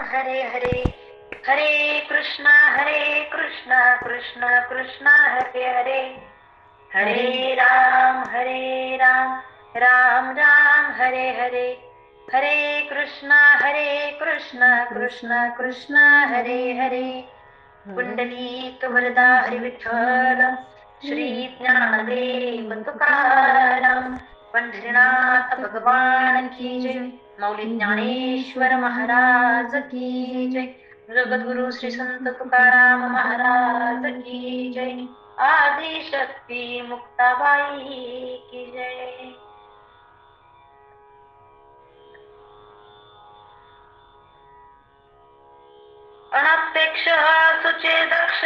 हरे हरे हरे कृष्णा कृष्ण कृष्ण हरे हरे हरे राम राम राम हरे हरे हरे कृष्णा कृष्ण कृष्ण हरे हरे पुंडलीक वरदा हरी विठ्ठल श्री ज्ञानदेव तुकाराम पंढरीनाथ भगवान की जय मौली ज्ञानेश्वर महाराज की जय जगद्गुरु श्री संत तुकाराम महाराज की जय आदि शक्ती मुक्ताबाई की जय. अनपेक्ष सुचेदक्ष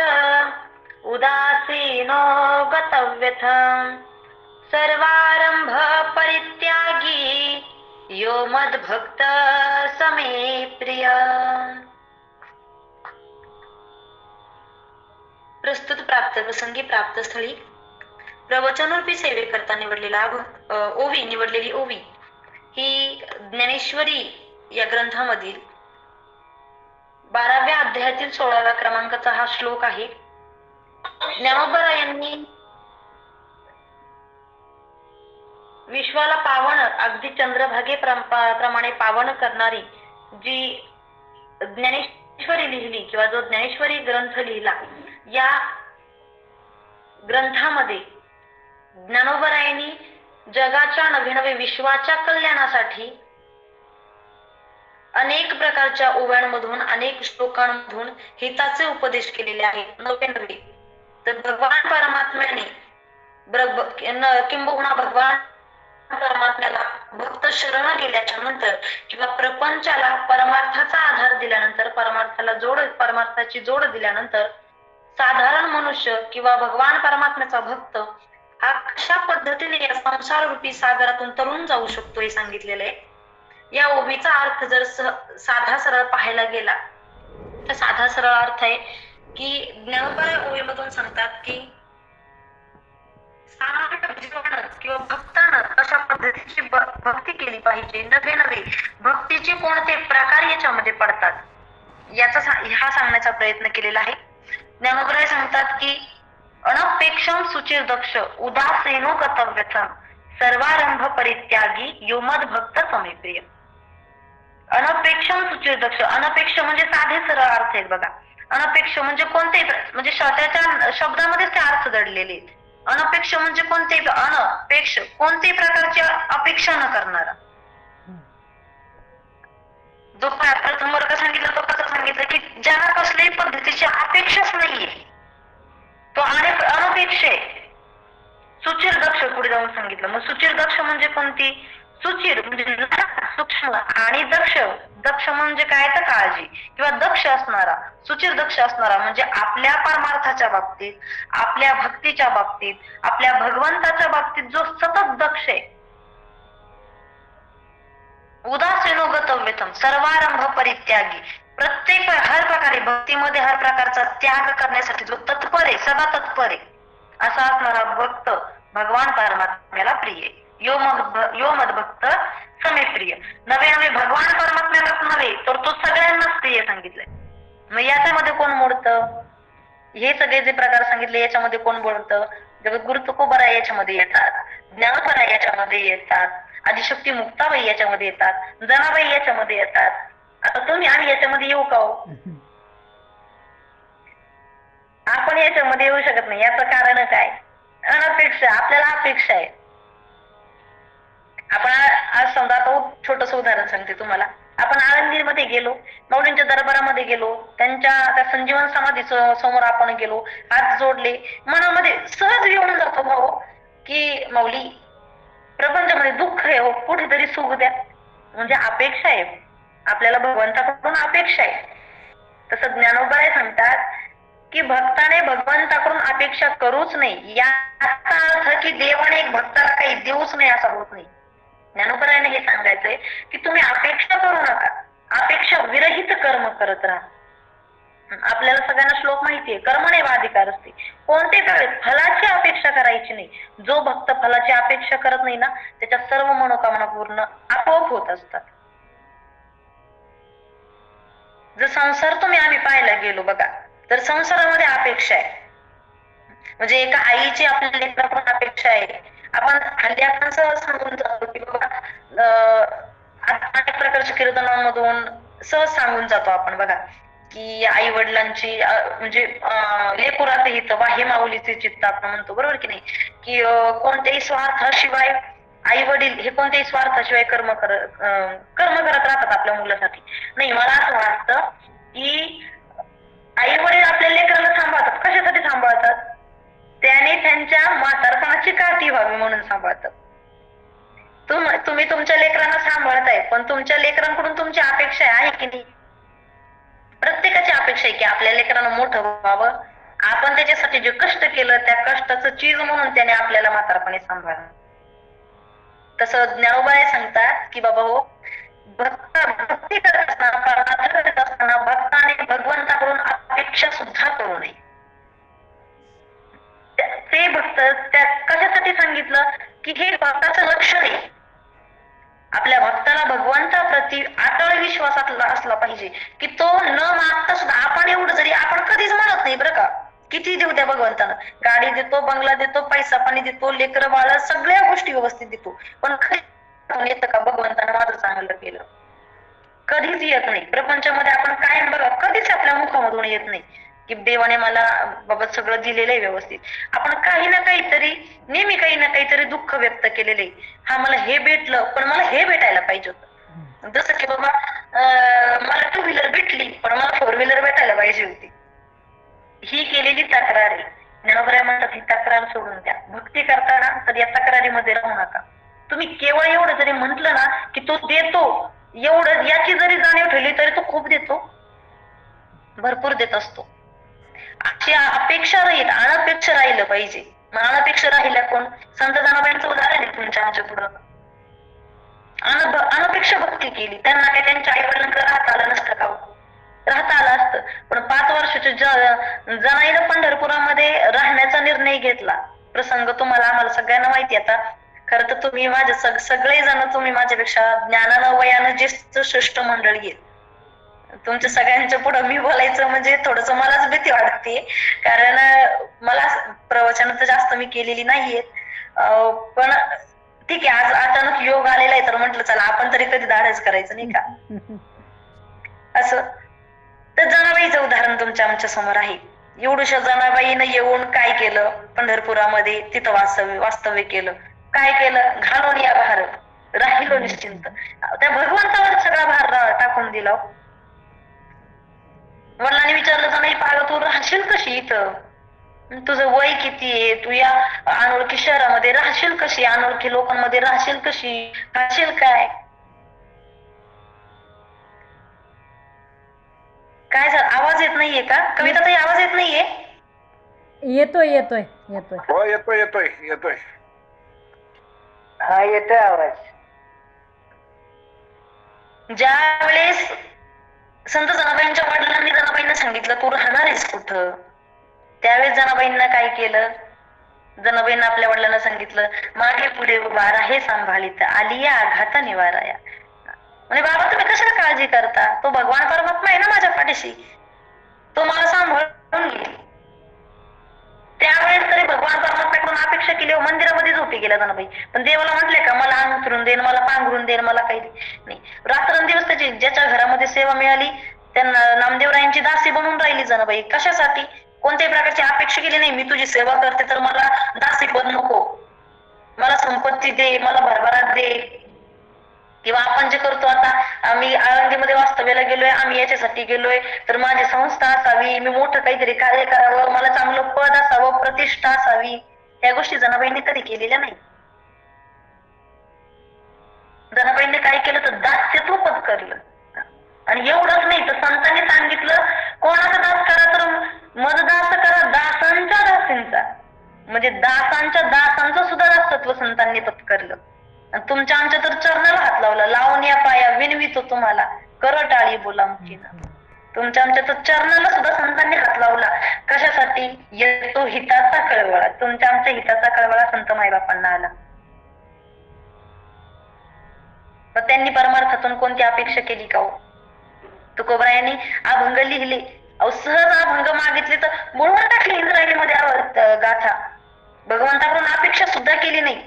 उदासीनो गतव्यथ सर्वारंभ परित्यागी यो मद्भक्त समे प्रिय. प्रस्तुत प्राप्त प्रसंगी प्राप्त स्थळी प्रवचनरूपी सेवेकरता निवडलेली ओवी ही ज्ञानेश्वरी या ग्रंथामधील 12व्या अध्यायातील 16व्या क्रमांकाचा हा श्लोक आहे. ज्ञानोबरायांनी विश्वाला पावन अगदी चंद्रभागेप्रमाणे पावन करणारी जी ज्ञानेश्वरी लिहिली किंवा जो ज्ञानेश्वरी ग्रंथ लिहिला, या ग्रंथामध्ये ज्ञानोबरायांनी जगाच्या नवे विश्वाच्या कल्याणासाठी अनेक प्रकारच्या ओव्यांमधून अनेक श्लोकांमधून हिताचे उपदेश केलेले आहेत. नवे तर भगवान परमात्म्याने किंबहुना भगवान परमात्म्याला भक्त शरण गेल्याच्या नंतर किंवा प्रपंचाला परमार्थाचा आधार दिल्यानंतर, परमार्थाची जोड दिल्यानंतर साधारण मनुष्य किंवा भगवान परमात्म्याचा भक्त हा कशा पद्धतीने या संसार रूपी सागरातून तरुण जाऊ शकतो हे सांगितलेलं आहे. या ओवीचा अर्थ जर साधा सरळ पाहायला गेला तर साधा सरळ अर्थ आहे की ज्ञानोबा ओवीमधून सांगतात की किंवा भक्तानं कशा पद्धतीची भक्ती केली पाहिजे, नवे भक्तीचे कोणते प्रकार याच्यामध्ये पडतात याचा हा सांगण्याचा प्रयत्न केलेला आहे. ज्ञानोबराय सांगतात की अनपेक्षम सुचिर्दक्ष उदासीनो गतव्यथ सर्वारंभ परित्यागी यो मद्भक्त समेप्रिय. अनपेक्षम सुचिर्दक्ष, अनपेक्ष म्हणजे साधे सरळ अर्थ आहेत बघा. अनपेक्ष म्हणजे कोणते, म्हणजे त्याच्या शब्दामध्येच ते अर्थ दडलेले आहेत. अनपेक्ष म्हणजे अनपेक्ष कोणत्याही प्रकारची अपेक्षा न करणारा. जो प्रथम वर्ग सांगितलं तो कसं सांगितलं की ज्याला कसल्याही पद्धतीची अपेक्षाच नाहीये तो अनपेक्ष आहे. सुचिर्दक्ष पुढे जाऊन सांगितलं. मग सुचिर्दक्ष म्हणजे कोणती? सुचिर म्हणजे सूक्ष्म आणि दक्ष म्हणजे काय तर काळजी किंवा दक्ष असणारा. सुचिर दक्ष असणारा म्हणजे आपल्या परमार्थाच्या बाबतीत, आपल्या भक्तीच्या बाबतीत, आपल्या भगवंताच्या बाबतीत जो सतत दक्ष आहे. उदासीनो गतव्यथम सर्वारंभ परित्यागी, प्रत्येक हर प्रकारे भक्तीमध्ये हर प्रकारचा त्याग करण्यासाठी जो तत्पर आहे, सदा तत्पर आहे असा असणारा भक्त भगवान परमात्म्याला प्रिय. यो मद्भक्त समे प्रिय. नवे भगवान परमात्म्यालाच नव्हे तर तो सगळ्यांनाच प्रिय सांगितलंय. मग याच्यामध्ये कोण मोडतं? हे सगळे जे प्रकार सांगितले याच्यामध्ये कोण बोलतं? जगद्गुरु तुकोबराय याच्यामध्ये येतात, ज्ञानोबराय याच्यामध्ये येतात, आदिशक्ती मुक्ताबाई याच्यामध्ये येतात, जनाबाई याच्यामध्ये येतात. आता तुम्ही आणि याच्यामध्ये येऊ का हो? आपण याच्यामध्ये येऊ शकत नाही. याचं कारण काय? अनपेक्षा, आपल्याला अपेक्षा आहे. आपण आज समजा आता छोटस उदाहरण सांगते तुम्हाला. आपण आळंदीमध्ये गेलो, माऊलींच्या दरबारामध्ये गेलो, त्या संजीवन समाधी समोर आपण गेलो, हात जोडले, मनामध्ये सहज येऊन जातो भाऊ की माऊली प्रपंचामध्ये दुःख आहे हो, कुठेतरी सुख द्या. म्हणजे अपेक्षा आहे, आपल्याला भगवंताकडून अपेक्षा आहे. तसं ज्ञानोबराय सांगतात की भक्ताने भगवंताकडून अपेक्षा करूच नाही. याचा अर्थ की देवाने एक भक्ताला काही देऊच नाही असा होत नाही. ज्ञानोबरायाने हे सांगायचंय की तुम्ही अपेक्षा करू नका, अपेक्षा विरहित कर्म करत राहा. आपल्याला सगळ्यांना श्लोक माहितीये, कर्मणे वाधिकार असते. कोणत्याही फलाची अपेक्षा करायची नाही. जो भक्त फलाची अपेक्षा करत नाही ना त्याच्या सर्व मनोकामना पूर्ण आपोआप होत असतात. जर संसार तुम्ही आम्ही पाहायला गेलो बघा, तर संसारामध्ये अपेक्षा आहे. म्हणजे एका आईची आपल्या लेकराकडून अपेक्षा आहे. आपण हल्ली आपण सहज सांगून जातो की बाबा अनेक प्रकारच्या कीर्तनांमधून सहज सांगून जातो आपण बघा, की आई वडिलांची म्हणजे लेकुराचे हित वाहे माऊलीचे चित्त आपण म्हणतो, बरोबर की नाही, की कोणत्याही स्वार्थाशिवाय आई वडील हे कोणत्याही स्वार्थाशिवाय कर्म करत राहतात आपल्या मुलासाठी. नाही, मला असं वाटतं की आई वडील आपल्या लेकराला सांभाळतात. कशासाठी सांभाळतात? त्याने त्यांच्या म्हातारपणाची काठी व्हावी म्हणून सांभाळतात. तुम्ही तुमच्या लेकरांना सांभाळताय, पण तुमच्या लेकरांकडून तुमची अपेक्षा आहे की नाही? प्रत्येकाची अपेक्षा आहे की आपल्या लेकरांना मोठं व्हावं, आपण त्याच्यासाठी जे कष्ट केलं त्या कष्टाचं चीज म्हणून त्याने आपल्याला म्हातारपणी सांभाळलं. तसं ज्ञानोबा सांगतात की बाबा हो, भक्ती करत असताना भक्ताने भगवंताकडून अपेक्षा सुद्धा करू नये. ते भक्त त्या कशासाठी सांगितलं की हे भक्ताचं लक्षण आहे. आपल्या भक्ताला भगवंताप्रती अटळ विश्वास असला पाहिजे की तो न मागता सुद्धा आपण एवढं जरी आपण कधीच म्हणत नाही बरं का, किती देऊ त्या भगवंतानं, गाडी देतो, बंगला देतो, पैसा पाणी देतो, लेकर बाळ सगळ्या गोष्टी व्यवस्थित देतो, पण येतं का भगवंतानं माझं चांगलं केलं? कधीच येत नाही. प्रपंचामध्ये आपण कायम बघा कधीच आपल्या मुखामधून येत नाही की देवाने मला बाबा सगळं दिलेलं आहे व्यवस्थित. आपण काही ना काहीतरी नेहमी काही ना काहीतरी दुःख व्यक्त केलेले, हा मला हे भेटलं पण मला हे भेटायला पाहिजे होतं. जसं की बाबा मला टू व्हीलर भेटली पण मला फोर व्हीलर भेटायला पाहिजे होती. ही केलेली तक्रार आहे. ज्ञानोबा म्हणतात ही तक्रार सोडून द्या. भक्ती करताना तर या तक्रारीमध्ये राहू नका. तुम्ही केवळ एवढं जरी म्हंटल ना की तो देतो, एवढं याची जरी जाणीव ठेवली तरी तो खूप देतो, भरपूर देत असतो. अशी अपेक्षा राहील, अनपेक्षा राहिलं पाहिजे. मग अनपेक्षा राहिल्या कोण? संत जनाबाईंचं उदाहरण आहे तुमच्या आमच्या पुढं. अनपेक्षा भक्ती केली, त्यांना काही त्यांच्या आई वडिलांकडे राहता आलं नसतं का? राहता आलं असतं, पण 5 वर्षाच्या जनाईनं पंढरपुरामध्ये राहण्याचा निर्णय घेतला. प्रसंग तुम्हाला आम्हाला सगळ्यांना माहिती. आता खरं तर तुम्ही माझे सगळे जण तुम्ही माझ्यापेक्षा ज्ञानानं वयानं ज्येष्ठ श्रेष्ठ मंडळी आहेत. तुमच्या सगळ्यांच्या पुढं मी बोलायचं म्हणजे थोडस मलाच भीती वाटते, कारण मला प्रवचन तर जास्त मी केलेली नाहीये. पण ठीक आहे, आज अचानक योग आलेला आहे तर म्हंटल चला आपण तरी कधी धाडस करायचं नाही का असं. तर जनाबाईचं उदाहरण तुमच्या आमच्या समोर आहे. एवढ्याशा जनाबाईनं येऊन काय केलं? पंढरपुरामध्ये तिथं वास्तव्य केलं. काय केलं? घालून या भार, राहिलो निश्चिंत. त्या भगवंतावर सगळा भार टाकून दिला. वडिलांनी विचारलं तर नाही, पाग तू राहशील कशी इथं? तुझं वय किती आहे? तू या अनोळखी शहरामध्ये राहशील कशी? अनोळखी लोकांमध्ये राहशील कशी? खाशील काय? काय झालं? आवाज येत नाहीये का कविता ताई? आवाज येत नाहीये? येतोय येतोय येतोय. हो येतोय येतोय येतोय. हा येतोय आवाज. ज्या वेळेस संत जनाबाईंच्या वडिलांनी जनाबाईंना सांगितलं तू राहणार आहेस कुठं, त्यावेळेस जनाबाईंना काय केलं? जनाबाईंना आपल्या वडिलांना सांगितलं मागे पुढे वारा हे सांभाळीत आली या आघाता निवाराया. म्हणजे बाबा तुम्ही कशाला काळजी करता? तो भगवान परमात्मा आहे ना माझ्या पाठीशी, तो मला सांभाळून घेईल. त्यावेळेस तरी भगवान परमात्म्याकडून अपेक्षा केली, मंदिरामध्ये झोपी गेला जनाबाई. पण देवाला म्हटले का मला अंथरून देईन, मला पांघरून देईन, मला काही नाही. रात्रंदिवस त्याची ज्याच्या घरामध्ये सेवा मिळाली त्यांना नामदेवरायांची दासी बनून राहिली जनाबाई. कशासाठी? कोणत्याही प्रकारची अपेक्षा केली नाही मी तुझी सेवा करते तर मला दासी पद नको, मला संपत्ती दे, मला भरभराट दे. किंवा आपण जे करतो आता, आम्ही आळंदीमध्ये वास्तव्याला गेलोय, आम्ही याच्यासाठी गेलोय तर माझी संस्था असावी, मी मोठं काहीतरी कार्य करावं, मला चांगलं पद असावं, प्रतिष्ठा असावी. या गोष्टी जनाबाईंनी कधी केलेल्या नाही. जनाबाईंनी काय केलं तर दास्यत्व पद करलं. आणि एवढंच नाही तर संतांनी सांगितलं कोणाचा दास करा तर मददास करा दासांच्या दासींचा. म्हणजे दासांच्या दासांचं सुद्धा दासत्व संतांनी पत्करलं. आणि तुमच्या आमच्या तर चरणाला हात लावला, लावून या पाया विनवितो तुम्हाला करटाळी बोलामकीनं. तुमच्या आमच्या तर चरणाला सुद्धा संतांनी हात लावला. कशासाठी? येतो हिताचा कळवळा. तुमच्या आमच्या हिताचा कळवळा संत मायबापांना आला. मग त्यांनी परमार्थातून कोणती अपेक्षा केली का हो? तुकोबरायांनी अभंग लिहिले, अहो सहज अभंग मागितले तर बुडवून टाकली इंद्रायणीमध्ये गाथा. भगवंताकडून अपेक्षा सुद्धा केली नाही.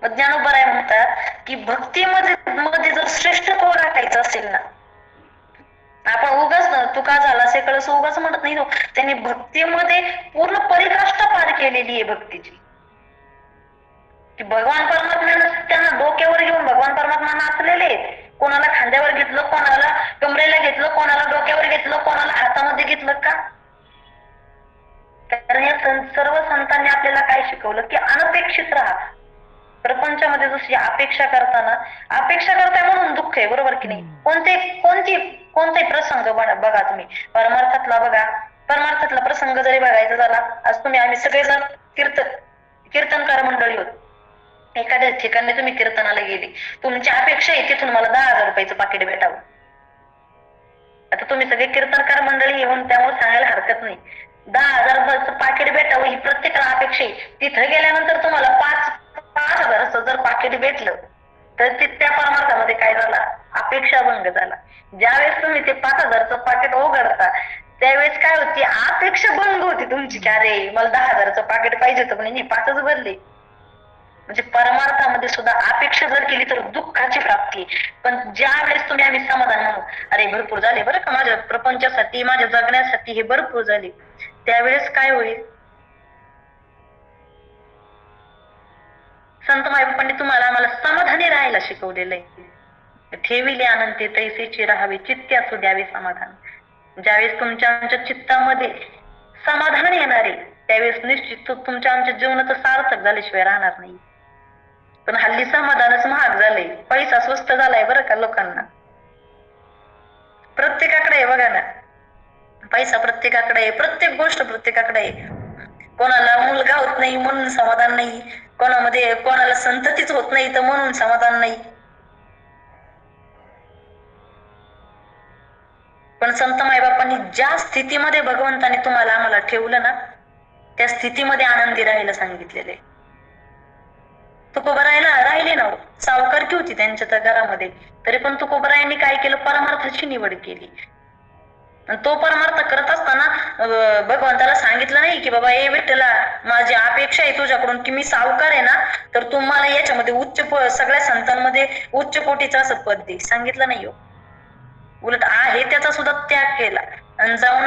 ज्ञानोबराय म्हणतात की भक्तीमध्ये जर श्रेष्ठत्व गाठायचं असेल ना, आपण उगाच ना तुका झाला असे कळस उगाच म्हणत नाही. त्यांनी भक्तीमध्ये पूर्ण परिकाष्ठा पार केलेली आहे भक्तीची, की भगवान परमात्म्यानं त्यांना डोक्यावर घेऊन भगवान परमात्मा नाचलेले. कोणाला खांद्यावर घेतलं, कोणाला कमरेला घेतलं, कोणाला डोक्यावर घेतलं, कोणाला हातामध्ये घेतलं. का? कारण या सर्व संतांनी आपल्याला काय शिकवलं की अनपेक्षित राहा. प्रपंचामध्ये जशी अपेक्षा करताय म्हणून दुःख आहे, बरोबर की नाही? कोणते प्रसंग बघा तुम्ही, परमार्थातला प्रसंग जरी बघायचा झाला, आज आम्ही सगळेजण कीर्तनकार मंडळी होत. एखाद्या ठिकाणी तुम्ही कीर्तनाला गेली, तुमची अपेक्षा आहे तिथून मला 10,000 रुपयाचं पाकिट भेटावं. आता तुम्ही सगळे कीर्तनकार मंडळी येऊन त्यामुळे सांगायला हरकत नाही, 10,000 रुपयाचं पाकिट भेटावं ही प्रत्येकाला अपेक्षा आहे. तिथं गेल्यानंतर तुम्हाला 5,000चं जर पाकिट भेटलं तर त्या परमार्थामध्ये काय झाला? अपेक्षा भंग झाला. ज्यावेळेस तुम्ही ते 5,000चं पाकिट उघडता त्यावेळेस काय होती? अपेक्षा भंग होती तुमची, की अरे मला 10,000चं पाकिट पाहिजे होतं पण 5च भरले. म्हणजे परमार्थामध्ये सुद्धा अपेक्षा जर केली तर दुःखाची प्राप्ती. पण ज्या वेळेस तुम्ही आम्ही समाधान म्हणू, अरे भरपूर झाले बरं का, माझ्या प्रपंचासाठी माझ्या जगण्यासाठी हे भरपूर झाले, त्यावेळेस काय होईल? संत मायबापांनी तुम्हाला आम्हाला समाधानी राहायला शिकवलेलं आहे. ठेविले आनंदी तैसेची राहावे, चित्ती असू द्यावे समाधान. ज्यावेळेस तुमच्या आमच्या चित्तामध्ये समाधान येणारे त्यावेळेस निश्चित तुमच्या आमच्या जीवनाचं सार्थक झाल्याशिवाय राहणार नाही. पण हल्ली समाधानच महाग झाले, पैसा स्वस्त झालाय बरं का लोकांना. प्रत्येकाकडे आहे बघा ना, पैसा प्रत्येकाकडे आहे, प्रत्येक गोष्ट प्रत्येकाकडे आहे. कोणाला मुलगा होत नाही म्हणून समाधान नाही, कोणाला संततीच होत नाही तर म्हणून समाधान नाही. पण संत मायबापांनी ज्या स्थितीमध्ये भगवंताने तुम्हाला आम्हाला ठेवलं ना, त्या स्थितीमध्ये आनंदी राहायला सांगितलेले. तुकोबरायला राहिले ना, सावकारकी होती त्यांच्या त्या घरामध्ये, तरी पण तुकोबरायांनी काय केलं? परमार्थाची निवड केली. तो परमार्थ करत असताना भगवंताला सांगितलं नाही की बाबा ए विठ्ठला, माझी अपेक्षा आहे तुझ्याकडून की मी सावकार आहे ना, तर तुम्हाला याच्यामध्ये सगळ्या संतांमध्ये उच्च कोटीचं असं पद दे. सांगितलं नाही हो. उलट आहे त्याचा सुद्धा त्याग केला आणि जाऊन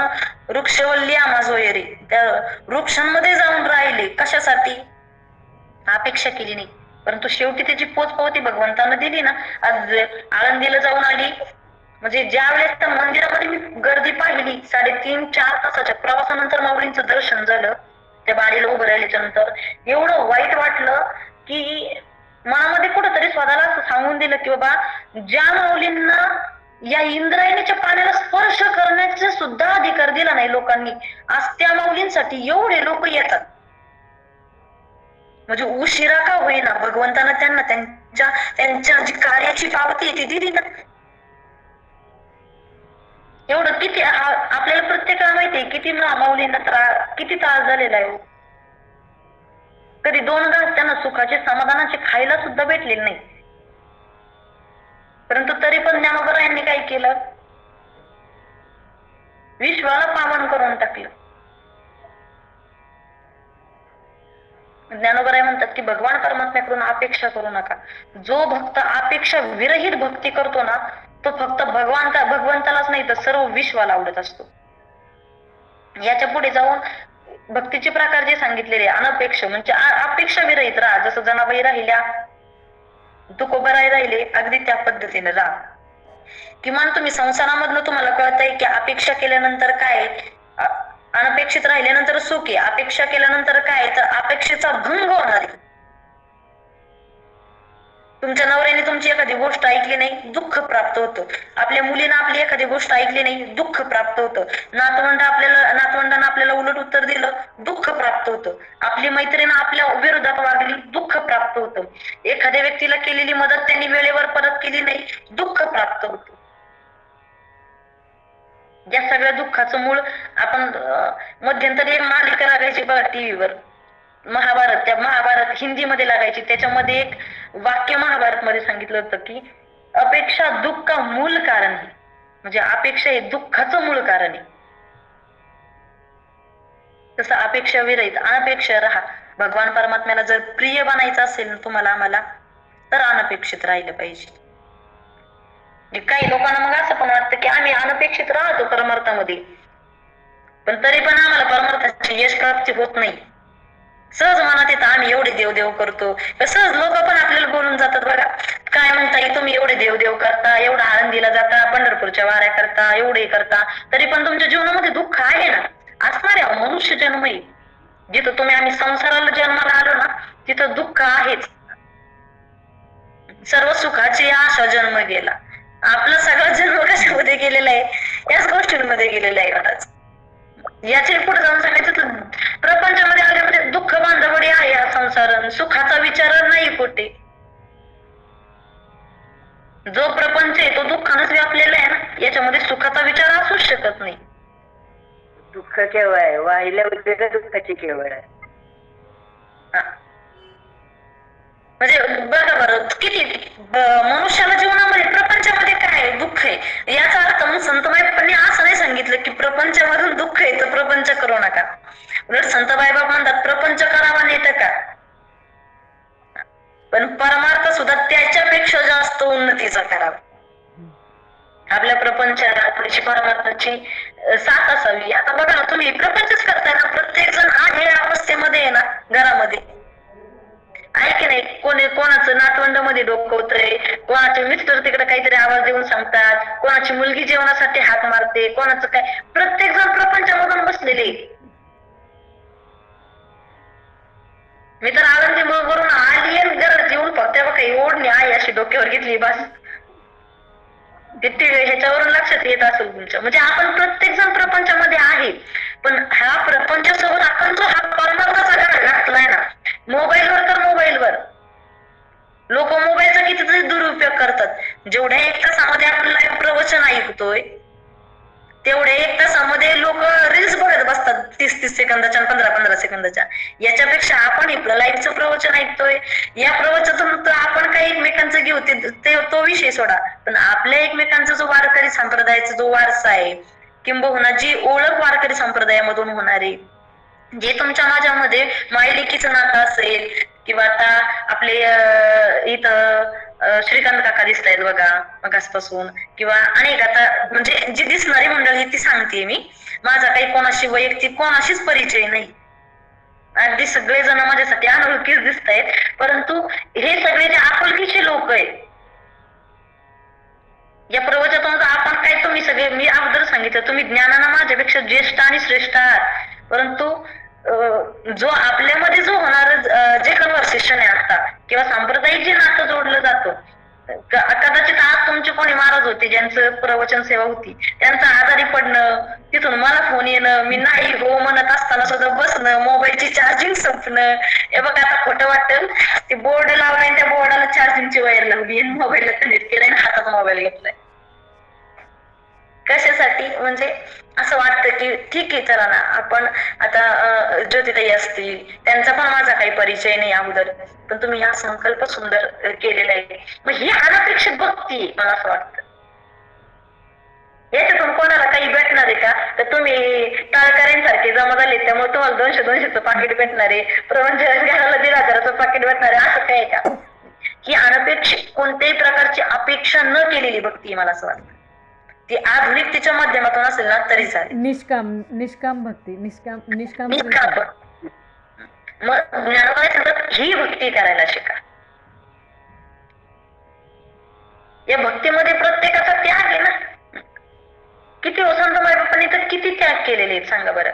वृक्षवल्ली आमाजोयरे त्या वृक्षांमध्ये जाऊन राहिले. कशासाठी? अपेक्षा केली नाही, परंतु शेवटी त्याची पोचपावती भगवंतानं दिली ना. आज आळंदीला जाऊन आली, म्हणजे ज्या वेळेस त्या मंदिरामध्ये मी गर्दी पाहिली, 3-4 तासाच्या प्रवासानंतर माऊलींचं दर्शन झालं. त्या बारीला उभं राहिल्याच्या नंतर एवढं वाईट वाटलं की मनामध्ये कुठंतरी स्वतःला असं सांगून दिलं की बाबा, ज्या माऊलींना या इंद्रायणीच्या पाण्याला स्पर्श करण्याचा सुद्धा अधिकार दिला नाही लोकांनी, आज त्या माऊलींसाठी एवढे लोक येतात. म्हणजे उशिरा का होईना भगवंतानं त्यांना त्यांच्या जी कार्याची पावती आहे ती दिली ना. एवढं किती आपल्याला प्रत्येकाला माहितीये किती माऊलींना किती त्रास झालेला आहे. कधी 2 घास त्यांना सुखाचे समाधानाचे खायला सुद्धा भेटलेले नाही, परंतु तरी पण ज्ञानोबरायांनी काय केलं? विश्वाला पावन करून टाकलं. ज्ञानोबराय म्हणतात की भगवान परमात्म्याकडून अपेक्षा करू नका. जो भक्त अपेक्षा विरहित भक्ती करतो ना, तो फक्त भगवंतालाच नाही तर सर्व विश्वाला आवडत असतो. याच्या पुढे जाऊन भक्तीचे प्रकार जे सांगितलेले अनपेक्ष म्हणजे अपेक्षा विरहित राहा. जसं जनाबाई राहिल्या, तुकोबराय राहिले, अगदी त्या पद्धतीने राहा. किमान तुम्ही संसारामधनं तुम्हाला कळतंय की अपेक्षा केल्यानंतर काय, अनपेक्षित राहिल्यानंतर सुख आहे, अपेक्षा केल्यानंतर काय तर अपेक्षेचा भंग होणार आहे. तुमच्या नवऱ्याने तुमची एखादी गोष्ट ऐकली नाही, दुःख प्राप्त होतं. आपल्या मुलीनं आपली एखादी गोष्ट ऐकली नाही, दुःख प्राप्त होतं. नातवंडानं आपल्याला उलट उत्तर दिलं, दुःख प्राप्त होतं. आपली मैत्रीण आपल्या विरोधात वागली, दुःख प्राप्त होतं. एखाद्या व्यक्तीला केलेली मदत त्यांनी वेळेवर परत केली नाही, दुःख प्राप्त होतं. या सगळ्या दुःखाचं मूळ आपण मध्यंतरी एक मालिका लागायची बघा टीव्हीवर, महाभारत, त्या महाभारत हिंदीमध्ये लागायची, त्याच्यामध्ये एक वाक्य महाभारत मध्ये सांगितलं होतं की अपेक्षा दुःख का मूल कारण आहे, म्हणजे अपेक्षा हे दुःखाचं मूळ कारण आहे. तसं अपेक्षा विरहित अनपेक्षा राहा. भगवान परमात्म्याला जर प्रिय बनायचं असेल ना तुम्हाला आम्हाला, तर अनपेक्षित राहिलं पाहिजे. काही लोकांना मग असं पण वाटतं की आम्ही अनपेक्षित राहतो परमार्थामध्ये, पण तरी पण आम्हाला परमार्थाची यश प्राप्ती होत नाही. सहज मनात येतं आम्ही एवढे देवदेव करतो, सहज लोक पण आपल्याला बोलून जातात बघा, काय म्हणताय तुम्ही एवढे देवदेव करता, एवढा आळंदीला जाता, पंढरपूरच्या वाऱ्या करता, एवढे करता, तरी पण तुमच्या जीवनामध्ये दुःख आहे ना. असणार आहे, मनुष्य जन्म आहे. जिथं तुम्ही आम्ही संसाराला जन्माला आलो ना तिथं दुःख आहेच. सर्व सुखाची आशा जन्म गेला. आपला सगळा जन्म कशामध्ये गेलेला आहे, याच गोष्टींमध्ये गेलेला आहे. मलाच याचे पुढे जाऊन सांगायचं तर प्रपंचामध्ये आल्यामध्ये दुःख बांधवडी आहे हा संसार, सुखाचा विचार नाही कुठे. जो प्रपंच आहे तो दुःखानच व्यापलेला आहे ना, याच्यामध्ये सुखाचा विचार असूच शकत नाही. दुःख केवळ आहे, वाहिल्या उद्योग दुःखाची केवळ आहे. म्हणजे बघा बरं किती मनुष्याला जीवनामध्ये प्रपंचामध्ये काय दुःख आहे याचा अर्थ मग संतबाईबांनी असं नाही सांगितलं की प्रपंचामधून दुःख आहे तर प्रपंच करू नका. उलट संतबाईबा म्हणतात प्रपंच करावा नेत का, पण परमार्थ सुद्धा त्याच्यापेक्षा जास्त उन्नतीचा करावा. आपल्या प्रपंचाला थोडीशी परमार्थाची साथ असावी. आता बघा ना तुम्ही प्रपंचच करताय ना, प्रत्येक जण आहे अवस्थेमध्ये आहे ना घरामध्ये, आहे की नाही. कोणाचं नातवंड मध्ये डोकवतंय, कोणाचे मिस्टर तिकडे काहीतरी आवाज देऊन सांगतात, कोणाची मुलगी जेवणासाठी हाक मारते, कोणाचं काय, प्रत्येक जण प्रपंचामधून बसलेले. मी तर आनंदी वरून आली आणि घरात येऊन फक्त काही ओढणी आहे अशी डोक्यावर घेतली बस. किती ह्याच्यावरून लक्षात येत असेल तुमच्या, म्हणजे आपण प्रत्येक जण प्रपंचामध्ये आहे, पण ह्या प्रपंचासोबत आपण जो हा परमार्थाचा घाट घातलाय ना मोबाईलवर, तर मोबाईलवर लोक मोबाईलचा कितीतरी दुरुपयोग करतात. जेवढ्या 1 तासामध्ये आपण लाईव्ह प्रवचन ऐकतोय तेवढ्या 1 तासामध्ये लोक रील्स बघत बसतात 30-30 सेकंदाच्या 15-15 सेकंदाच्या. याच्यापेक्षा आपण लाईव्हचं प्रवचन ऐकतोय, या प्रवचनातून तर आपण काही एकमेकांचं घेऊ तो विषय सोडा, पण आपल्या एकमेकांचा जो वारकरी संप्रदायाचा जो वारसा आहे, किंबहुना जी ओळख वारकरी संप्रदायामधून होणारी, जे तुमच्या माझ्यामध्ये मायलेकीचं नातं असेल, किंवा आता आपले इथं श्रीकांत काका दिसत आहेत बघा मगासपासून, किंवा अनेक आता म्हणजे जी दिसणारी मंडळी ती सांगते मी, माझा काही कोणाशी वैयक्तिक कोणाशीच परिचय नाही. अगदी सगळेजण माझ्यासाठी अनोळखीच दिसत आहेत, परंतु हे सगळे जे आपुलकीचे लोक आहेत या प्रवचनातून आपण काय, तुम्ही सगळे मी अगोदर सांगितलं तुम्ही ज्ञानानं माझ्यापेक्षा ज्येष्ठ आणि श्रेष्ठ आहात, परंतु जो आपल्यामध्ये जो होणार जे कन्व्हर्सेशन आहे आता, किंवा सांप्रदायिक जे नातं जोडलं जातं, कदाचित आज तुमचे कोणी महाराज होते ज्यांचं प्रवचन सेवा होती, त्यांचं आजारी पडणं, तिथून मला फोन येणं, मी नाही हो म्हणत असताना सुद्धा बसणं, मोबाईलची चार्जिंग संपणं. हे बघा आता खोटं वाटेल, ते बोर्ड लावलाय त्या बोर्डाला चार्जिंगची वायर लावली, मोबाईलला कनेक्ट केलाय आणि हातात मोबाईल घेतलाय. कशासाठी, म्हणजे असं वाटतं की ठीक आहे चला ना, आपण आता ज्योतिताई असतील त्यांचा पण माझा काही परिचय नाही अगोदर, पण तुम्ही हा संकल्प सुंदर केलेला आहे, मग ही अनपेक्षित भक्ती मला असं वाटतं. याच्यातून कोणाला काही भेटणार आहे का, तर तुम्ही टाळकऱ्यांसारखे जमा झाले त्यामुळे तुम्हाला 200-200चं पाकिट भेटणार आहे, प्रवंच घराला 1,500चं पाकिट भेटणार आहे, असं काय का. ही अनपेक्षित कोणत्याही प्रकारची अपेक्षा न केलेली भक्ती मला असं वाटतं. ती आधुनिकतेच्या माध्यमातून असेल ना तरी चालेल. निष्काम भक्ती, निष्काम मग ज्ञानोबा सांगतात ही भक्ती करायला शिका. या भक्तीमध्ये प्रत्येकाचा त्याग आहे ना. किती संत मायबापांनी तर किती त्याग केलेले आहेत सांगा बरं,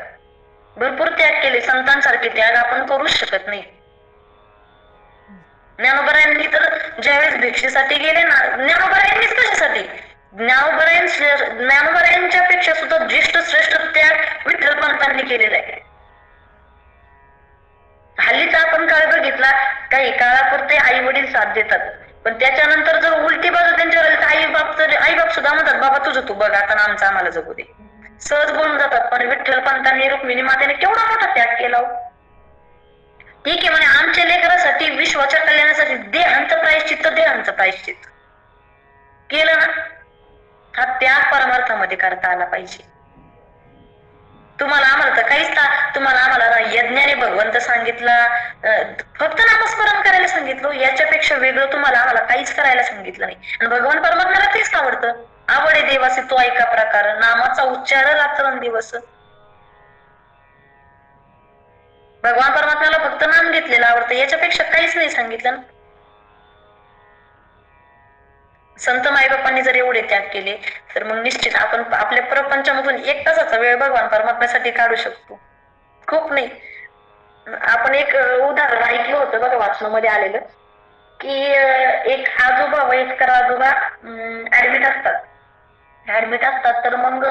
भरपूर त्याग केले. संतांसारखे त्याग आपण करूच शकत नाही. ज्ञानोबरायांनी तर ज्यावेळेस भिक्षेसाठी गेले ना, ज्ञानोबरायांनीच कशासाठी, ज्ञानोबरायांच्या पेक्षा सुद्धा ज्येष्ठ श्रेष्ठ त्याग विठ्ठल पंतांनी केलेला आहे. हल्लीचा आपण काळ बघितला, काही काळापुरते आई वडील साथ देतात, पण त्याच्यानंतर जर उलटी बाजू त्यांच्यावर आई बाप सुद्धा म्हणतात बाबा तुझं तू बघ आता आमचं आम्हाला जगू दे, सहज बोलून जातात. पण विठ्ठल पंतांनी रुक्मिणी मातेने केवढा मोठा त्याग केला. ठीक आहे म्हणे, आमच्या लेकरासाठी, विश्वाच्या कल्याणासाठी देहांचं प्रायश्चित्त केलं ना. हा त्याग परमार्थामध्ये करता आला पाहिजे. तुम्हाला आम्हाला तर काहीच तुम्हाला आम्हाला ना यज्ञाने भगवंत सांगितला, फक्त नामस्मरण करायला सांगितलं. याच्यापेक्षा वेगळं तुम्हाला आम्हाला काहीच करायला सांगितलं नाही. आणि भगवान परमात्म्याला तेच आवडतं. आवडे देवासी तो ऐका प्रकार, नामाचा उच्चार रात्रंदिवस. भगवान परमात्म्याला फक्त नाम घेतलेलं आवडतं, याच्यापेक्षा काहीच नाही सांगितलं ना. संत माईबापांनी जर एवढे त्याग केले तर मग निश्चित आपण आपल्या प्रपंचामधून 1 तासाचा वेळ भगवान परमात्म्यासाठी काढू शकतो. खूप नाही. आपण एक उदाहरण ऐकलं होतं बघा, वाचनामध्ये आलेलं, की एक आजोबा, वयस्कर आजोबा ऍडमिट असतात. तर मग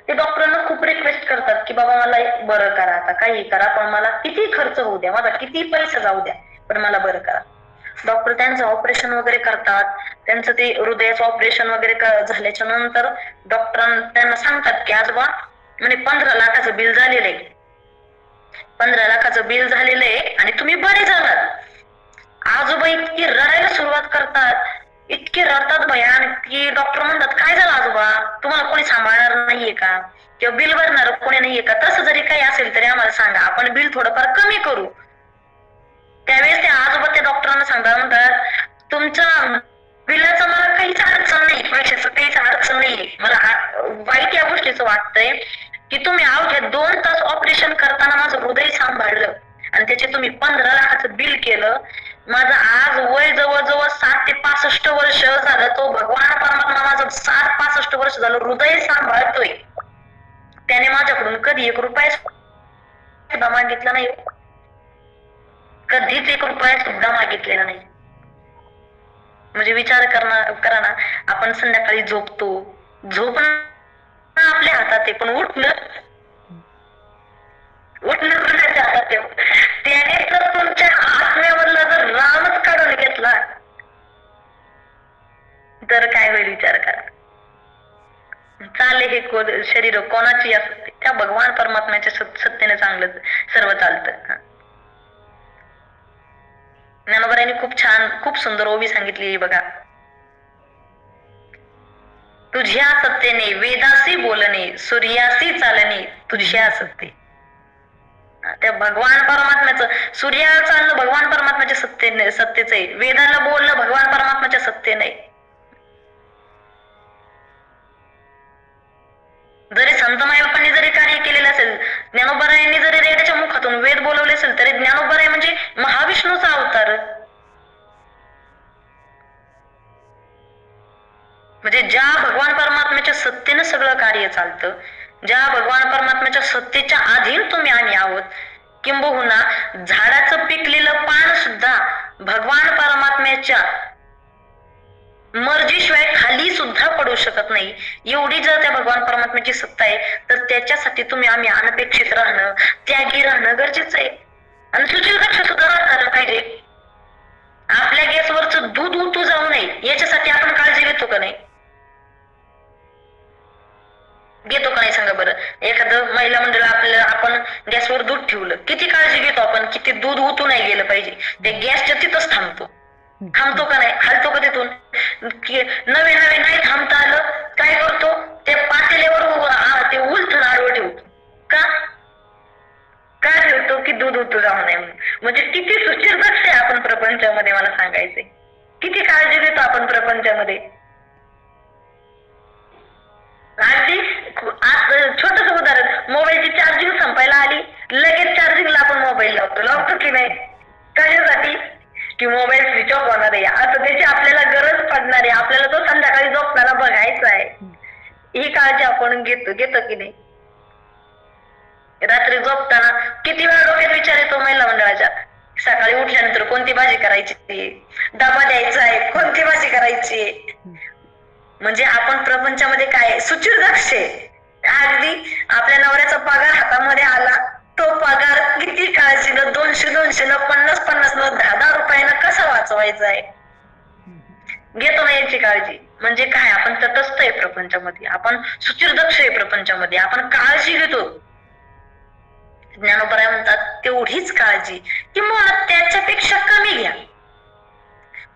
ते डॉक्टरांना खूप रिक्वेस्ट करतात की बाबा मला बरं करा, आता काही करा, पण मला किती खर्च होऊ द्या, माझा किती पैसा जाऊ द्या, पण मला बरं करा. डॉक्टर त्यांचं ऑपरेशन वगैरे करतात. त्यांचं ते हृदयाचं ऑपरेशन वगैरे झाल्याच्या नंतर डॉक्टर त्यांना सांगतात की आजोबा म्हणजे 15 लाखाचं बिल झालेलं आहे, 15 लाखाचं बिल झालेलं आहे आणि तुम्ही बरे झालात. आजोबा इतकी रडायला सुरुवात करतात, इतके रडतात भयान, की डॉक्टर म्हणतात काय झालं आजोबा, तुम्हाला कोणी सांभाळणार नाहीये का, किंवा बिल भरणार कोणी नाहीये का, तसं जरी काही असेल तरी आम्हाला सांगा, आपण बिल थोडंफार कमी करू. त्यावेळेस ते आजोबा त्या डॉक्टरांना सांगतात, म्हणतात तुमच्या बिलाचं मला काहीच अडचण नाही, पैशाचं काहीच अडचण नाहीये. मला वाईट या गोष्टीचं वाटतंय की तुम्ही अवघ्या 2 तास ऑपरेशन करताना माझं हृदय सांभाळलं आणि त्याचे तुम्ही 15 लाखाचं बिल केलं. माझं आज वय जवळजवळ 60 ते 65 वर्ष झालं. तो भगवान परमात्मा माझं 60-65 वर्ष झालं हृदय सांभाळतोय. त्याने माझ्याकडून कधी 1 रुपया सुद्धा मागितला नाही, कधीच 1 रुपया सुद्धा मागितलेला नाही. म्हणजे विचार करा ना, आपण संध्याकाळी झोपतो, झोपणं आपल्या हातात आहे, पण उठणं कोणाच्या हातात आहे. त्याने तर तुमच्या आत्म्यावरला जर रामच काढून घेतला तर काय होईल विचार करा. चाले हे शरीर कोणाची असते, त्या भगवान परमात्म्याच्या सत्तेने चांगलं सर्व चालतं. ज्ञानोबारायांनी खूप छान, खूप सुंदर ओवी सांगितली बघा. तुझ्या सत्तेने वेदासी बोलणे, सूर्यासी चालणे, तुझ्या सत्ते. त्या भगवान परमात्म्याचं, सूर्याला चालणं भगवान परमात्म्याच्या सत्तेचं आहे, वेदाला बोलणं भगवान परमात्म्याच्या सत्तेने. जरी संत मायबापांनी जरी कार्य केलेलं असेल, ज्ञानोबारायांनी जरी रेड्याच्या मुखातून वेद बोलवले असेल, तरी ज्ञानोबाराय म्हणजे महाविष्णूचा अवतार. म्हणजे ज्या भगवान परमात्म्याच्या सत्तेनं सगळं कार्य चालतं, ज्या भगवान परमात्म्याच्या सत्तेच्या अधीन तुम्ही आम्ही आहोत. किंबहुना झाडाचं पिकलेलं पान सुद्धा भगवान परमात्म्याच्या मर्जीशिवाय खाली सुद्धा पडू शकत नाही. एवढी जर त्या भगवान परमात्म्याची सत्ता आहे, तर त्याच्यासाठी तुम्ही आम्ही अनपेक्षित राहणं, त्यागी राहणं गरजेचं आहे. आणि सुचिरदक्ष सुद्धा राहायला पाहिजे. आपल्या गॅसवरचं दूध उतू जाऊ नये याच्यासाठी आपण काळजी घेतो का नाही? घेतो का नाही सांगा बरं. एखादं महिला मंडळ आपल्याला, आपण गॅसवर दूध ठेवलं, किती काळजी घेतो आपण, किती दूध उतू नाही गेलं पाहिजे. ते गॅसच्या तिथंच थांबतो का नाही, हलतो का तिथून? नवे नाही थांबता आलं, काय करतो, ते पातेल्यावर ते उलथून आडवं ठेवतो. का ठेवतो? की दूध उतू जाऊ नये म्हणून. म्हणजे किती सुचिरदक्ष आहे आपण प्रपंचामध्ये, मला सांगायचंय. किती काळजी घेतो आपण प्रपंचामध्ये. अगदी छोटस उदाहरण, मोबाईलची चार्जिंग संपायला आली, लगेच चार्जिंगला आपण मोबाईल लावतो की नाही? कशासाठी? की मोबाईल स्विच ऑफ होणार आहे, आता त्याची आपल्याला गरज पडणार आहे, आपल्याला तो संध्याकाळी झोपताना बघायचा आहे. ही काळजी आपण घेतो की नाही? रात्री झोपताना किती वेळा डोक्यात विचार येतो महिला मंडळाच्या, सकाळी उठल्यानंतर कोणती भाजी करायची, डबा द्यायचा आहे, कोणती भाजी करायची. म्हणजे आपण प्रपंचामध्ये काय सुचिरदक्ष आहे. अगदी आपल्या नवऱ्याचा पगार हातामध्ये आला, तो पगार किती काळजीनं 200 न 50 न 10 रुपयानं कसा वाचवायचा आहे, घेतो ना याची काळजी. म्हणजे काय, आपण तटस्थ आहे प्रपंचामध्ये, आपण सुचिरदक्ष आहे प्रपंचामध्ये, आपण काळजी घेतो. ज्ञानोबराय म्हणतात तेवढीच काळजी किंवा त्याच्यापेक्षा कमी घ्या.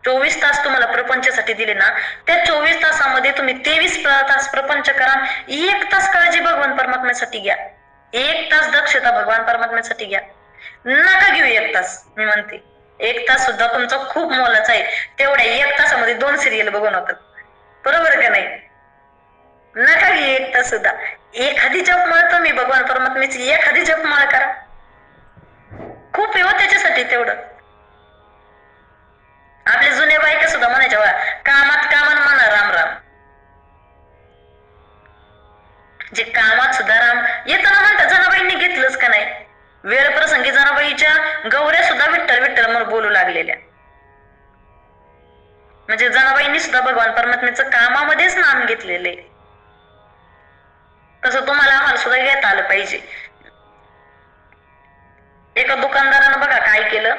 24 तास तुम्हाला प्रपंचासाठी दिले ना, त्या 24 तासामध्ये तुम्ही 23 तास प्रपंच करा, 1 तास काळजी भगवान परमात्म्यासाठी घ्या, 1 तास दक्षता भगवान परमात्म्यासाठी घ्या. नका घेऊ 1 तास. मी म्हणते 1 तास सुद्धा तुमचा खूप मोलाचा आहे. तेवढ्या 1 तासामध्ये 2 सिरियल बघून होतात, बरोबर का नाही? नका घेऊ 1 तास सुद्धा. एखादी जपमाळ तुम्ही भगवान परमात्म्याची एखादी जपमाळ करा, खूप येऊ त्याच्यासाठी. तेवढं आपले जुने बायका सुद्धा म्हणायच्या बघा, कामात कामान म्हणा राम राम. जे कामात सुद्धा राम येताना म्हणतात. जनाबाईंनी घेतलंच का नाही? वेळ प्रसंगी जनाबाईच्या गौऱ्या सुद्धा विठ्ठल विठ्ठल म्हणून बोलू लागलेल्या. म्हणजे जनाबाईंनी सुद्धा भगवान परमात्म्याचं कामामध्येच नाम घेतलेले. तसं तुम्हाला आम्हाला सुद्धा घेता आलं पाहिजे. एका दुकानदारानं बघा काय केलं.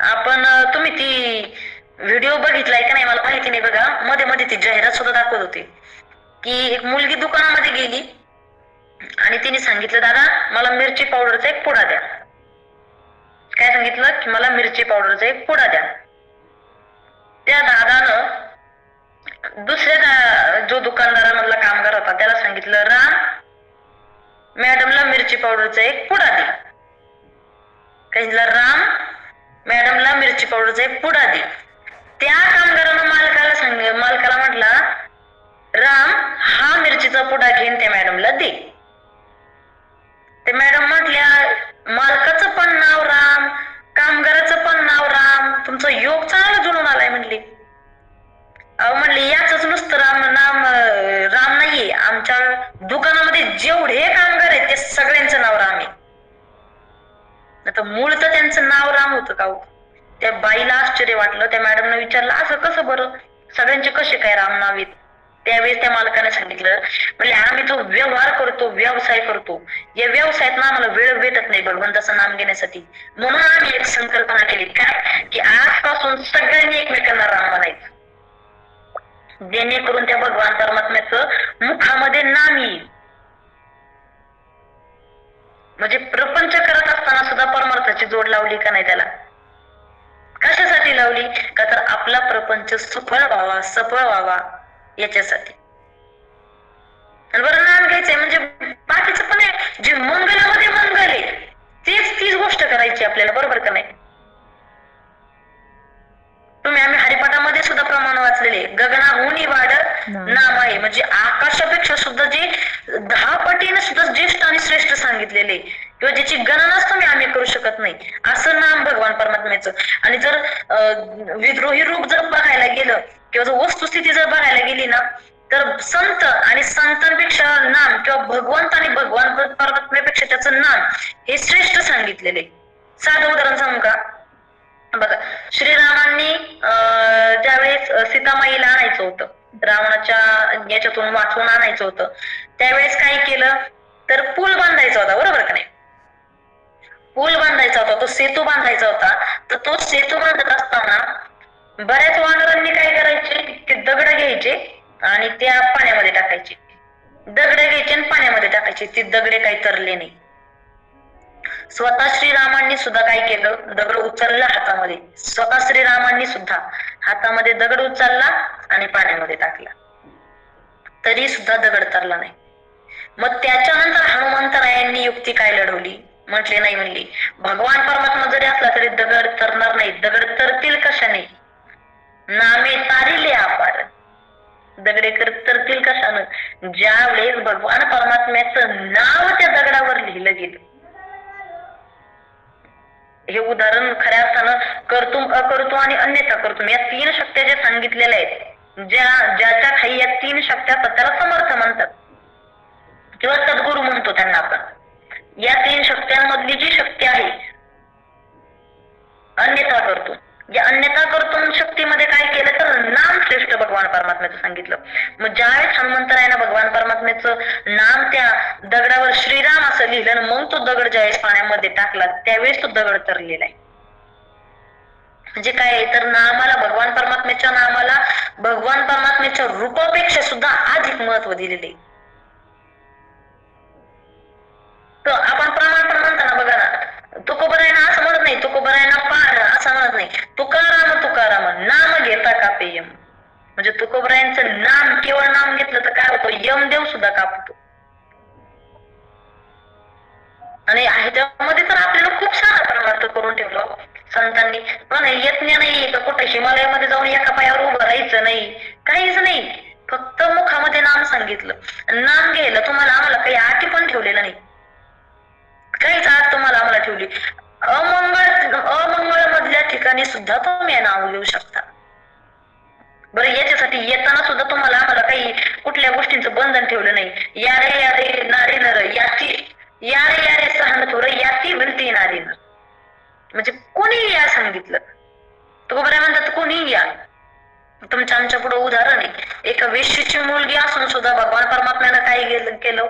आपण तुम्ही ती व्हिडिओ बघितलाय का नाही मला माहिती नाही. बघा मध्ये मध्ये ती जाहिरात सुद्धा दाखवत होती की एक मुलगी दुकानामध्ये गेली आणि तिने सांगितलं, दादा मला मिरची पावडरचा एक पुडा द्या. काय सांगितलं की मला मिरची पावडरचा एक पुडा द्या. त्या दादानं दुसऱ्या जो दुकानदारामधला कामगार होता त्याला सांगितलं, राम मॅडमला मिरची पावडरचा एक पुडा दे. सांगितलं, राम मॅडमला मिरची पावडरचा एक पुडा दे. त्या कामगारानं मालकाला म्हटला, राम हा मिरचीचा पुडा घेऊन त्या मॅडमला दे. ते मॅडम म्हटल्या, मालकाचं पण नाव राम, कामगाराचं पण नाव राम, तुमचा योग चांगला जुळून आलाय म्हणली. अहो म्हणली, याच नुसतं नाम राम नाहीये, आमच्या दुकानामध्ये जेवढे कामगार आहेत ते सगळ्यांचं नाव राम आहे. आता मूळ तर त्यांचं नाव राम होतं का? त्या बाईला आश्चर्य वाटलं. त्या मॅडमने विचारलं, असं कसं बरं, सगळ्यांचे कसे काय राम नाव आहेत? त्यावेळेस त्या मालकाने सांगितलं, म्हणजे आम्ही जो व्यवहार करतो, व्यवसाय करतो, या व्यवसायात ना आम्हाला वेळ भेटत नाही भगवंताचं नाम घेण्यासाठी. म्हणून आम्ही एक संकल्पना केली, काय की आजपासून सगळ्यांनी एकमेकांना राम म्हणायचं, जेणेकरून त्या भगवान परमात्म्याचं मुखामध्ये नाम येईल. म्हणजे प्रपंच करत असताना सुद्धा परमार्थाची जोड लावली का नाही त्याला? कशासाठी लावली? का तर आपला प्रपंच सुफळ व्हावा, सफळ व्हावा याच्यासाठी. बरं, नाम घ्यायचंय म्हणजे बाकीचं पण आहे, जे मंगलामध्ये मंगल आहे तीच गोष्ट करायची आपल्याला, बरोबर का नाही? तुम्ही आम्ही हरिपाठामध्ये सुद्धा प्रमाण वाचलेले, गगनाहून वाढ नाम आहे. म्हणजे आकाशापेक्षा सुद्धा जे 10 पटीने सुद्धा ज्येष्ठ आणि श्रेष्ठ सांगितलेले, किंवा ज्याची गणनाच तुम्ही आम्ही करू शकत नाही असं नाम भगवान परमात्म्याचं. आणि जर विद्रोही रूप जर बघायला गेलं किंवा जर वस्तुस्थिती जर बघायला गेली ना, तर संत आणि संतांपेक्षा नाम किंवा भगवंत आणि भगवान परमात्म्यापेक्षा त्याचं नाम हे श्रेष्ठ सांगितलेले. साधं उदाहरण सांगू का? बघा, श्रीरामांनी ज्यावेळेस सीतामाईला आणायचं होतं, रावणाच्या याच्यातून वाचवून आणायचं होतं, त्यावेळेस काय केलं तर पूल बांधायचा होता, बरोबर का नाही? पूल बांधायचा होता, तो सेतू बांधायचा होता. तर तो सेतू बांधत असताना बऱ्याच वानरांनी काय करायचे, ते दगड घ्यायचे आणि त्या पाण्यामध्ये टाकायचे. दगड घ्यायचे आणि पाण्यामध्ये टाकायचे. ते दगडे काही तरले नाही. स्वतः श्रीरामांनी सुद्धा काय केलं, दगड उचलला हातामध्ये. स्वतः श्रीरामांनी सुद्धा हातामध्ये दगड उचलला आणि पाण्यामध्ये टाकला, तरी सुद्धा दगड तरला नाही. मग त्याच्यानंतर हनुमंतरायांनी युक्ती काय लढवली, म्हटले नाही, म्हणली भगवान परमात्मा जरी असला तरी दगड तरणार नाही. दगड तरतील कशाने? नामे तारिले अपार. दगडे तरतील कशानं? ज्या वेळेस भगवान परमात्म्याचं नाव त्या दगडावर लिहिलं गेलं. हे उदाहरण खऱ्या अर्थानं कर्तुम, अकर्तुम आणि अन्यथा कर्तुम या 3 शक्त्या ज्या सांगितलेल्या आहेत, ज्याच्या खाली या 3 शक्त्या असतात त्याला समर्थ म्हणतात किंवा सद्गुरू म्हणतो त्यांना आपण. या 3 शक्त्यांमधली जी शक्ती आहे अन्यथा कर्तुम, या अन्यथा कर्तुम शक्तीमध्ये काय केलं तर नाम श्रेष्ठ भगवान परमात्म्याचं सांगितलं. मग ज्यावेळेस हनुमंतरायानं भगवान परमात्म्याचं नाम त्या दगडावर श्रीराम असं लिहिलं, मग तो दगड ज्यावेळेस पाण्यामध्ये टाकला त्यावेळेस तो दगड तरलेला आहे. म्हणजे काय तर नामाला, भगवान परमात्म्याच्या नामाला भगवान परमात्म्याच्या रूपापेक्षा सुद्धा अधिक महत्व दिलेले. तर आपण प्रमाण नाही तुकोबरायांना पाहणं असं म्हणत नाही. तुकाराम तुकाराम नाम घेता कापे यम. म्हणजे तुकोबरायांचं नाम, केवळ नाम घेतलं तर काय होतं, यमदेव सुद्धा कापतो. आणि ह्याच्यामध्ये तर आपल्याला खूप सारा परमार्थ करून ठेवलं संतांनी. पण यज्ञ नाही का कुठे हिमालयामध्ये जाऊन एका पायावर उभं राहायचं नाही, काहीच नाही. फक्त मुखामध्ये नाम सांगितलं. नाम घ्यायला तुम्हाला आम्हाला काही अटी पण ठेवलेलं नाही, काहीच आठ तुम्हाला आम्हाला ठेवली. अमंगळ मधल्या ठिकाणी सुद्धा तुम्ही नाव घेऊ शकता. बरं, याच्यासाठी येताना सुद्धा तुम्हाला आम्हाला काही कुठल्या गोष्टींचं बंधन ठेवलं नाही. यारे यारे नारी नर याची, यारे यारे सहन थोर याती विनती नारी नर. म्हणजे कोणीही या सांगितलं. तुकोबराय म्हणतात कोणीही या. तुमच्या आमच्या पुढे उदाहरण आहे. एका वेश्येची मुलगी असून सुद्धा भगवान परमात्म्यानं काय केलं,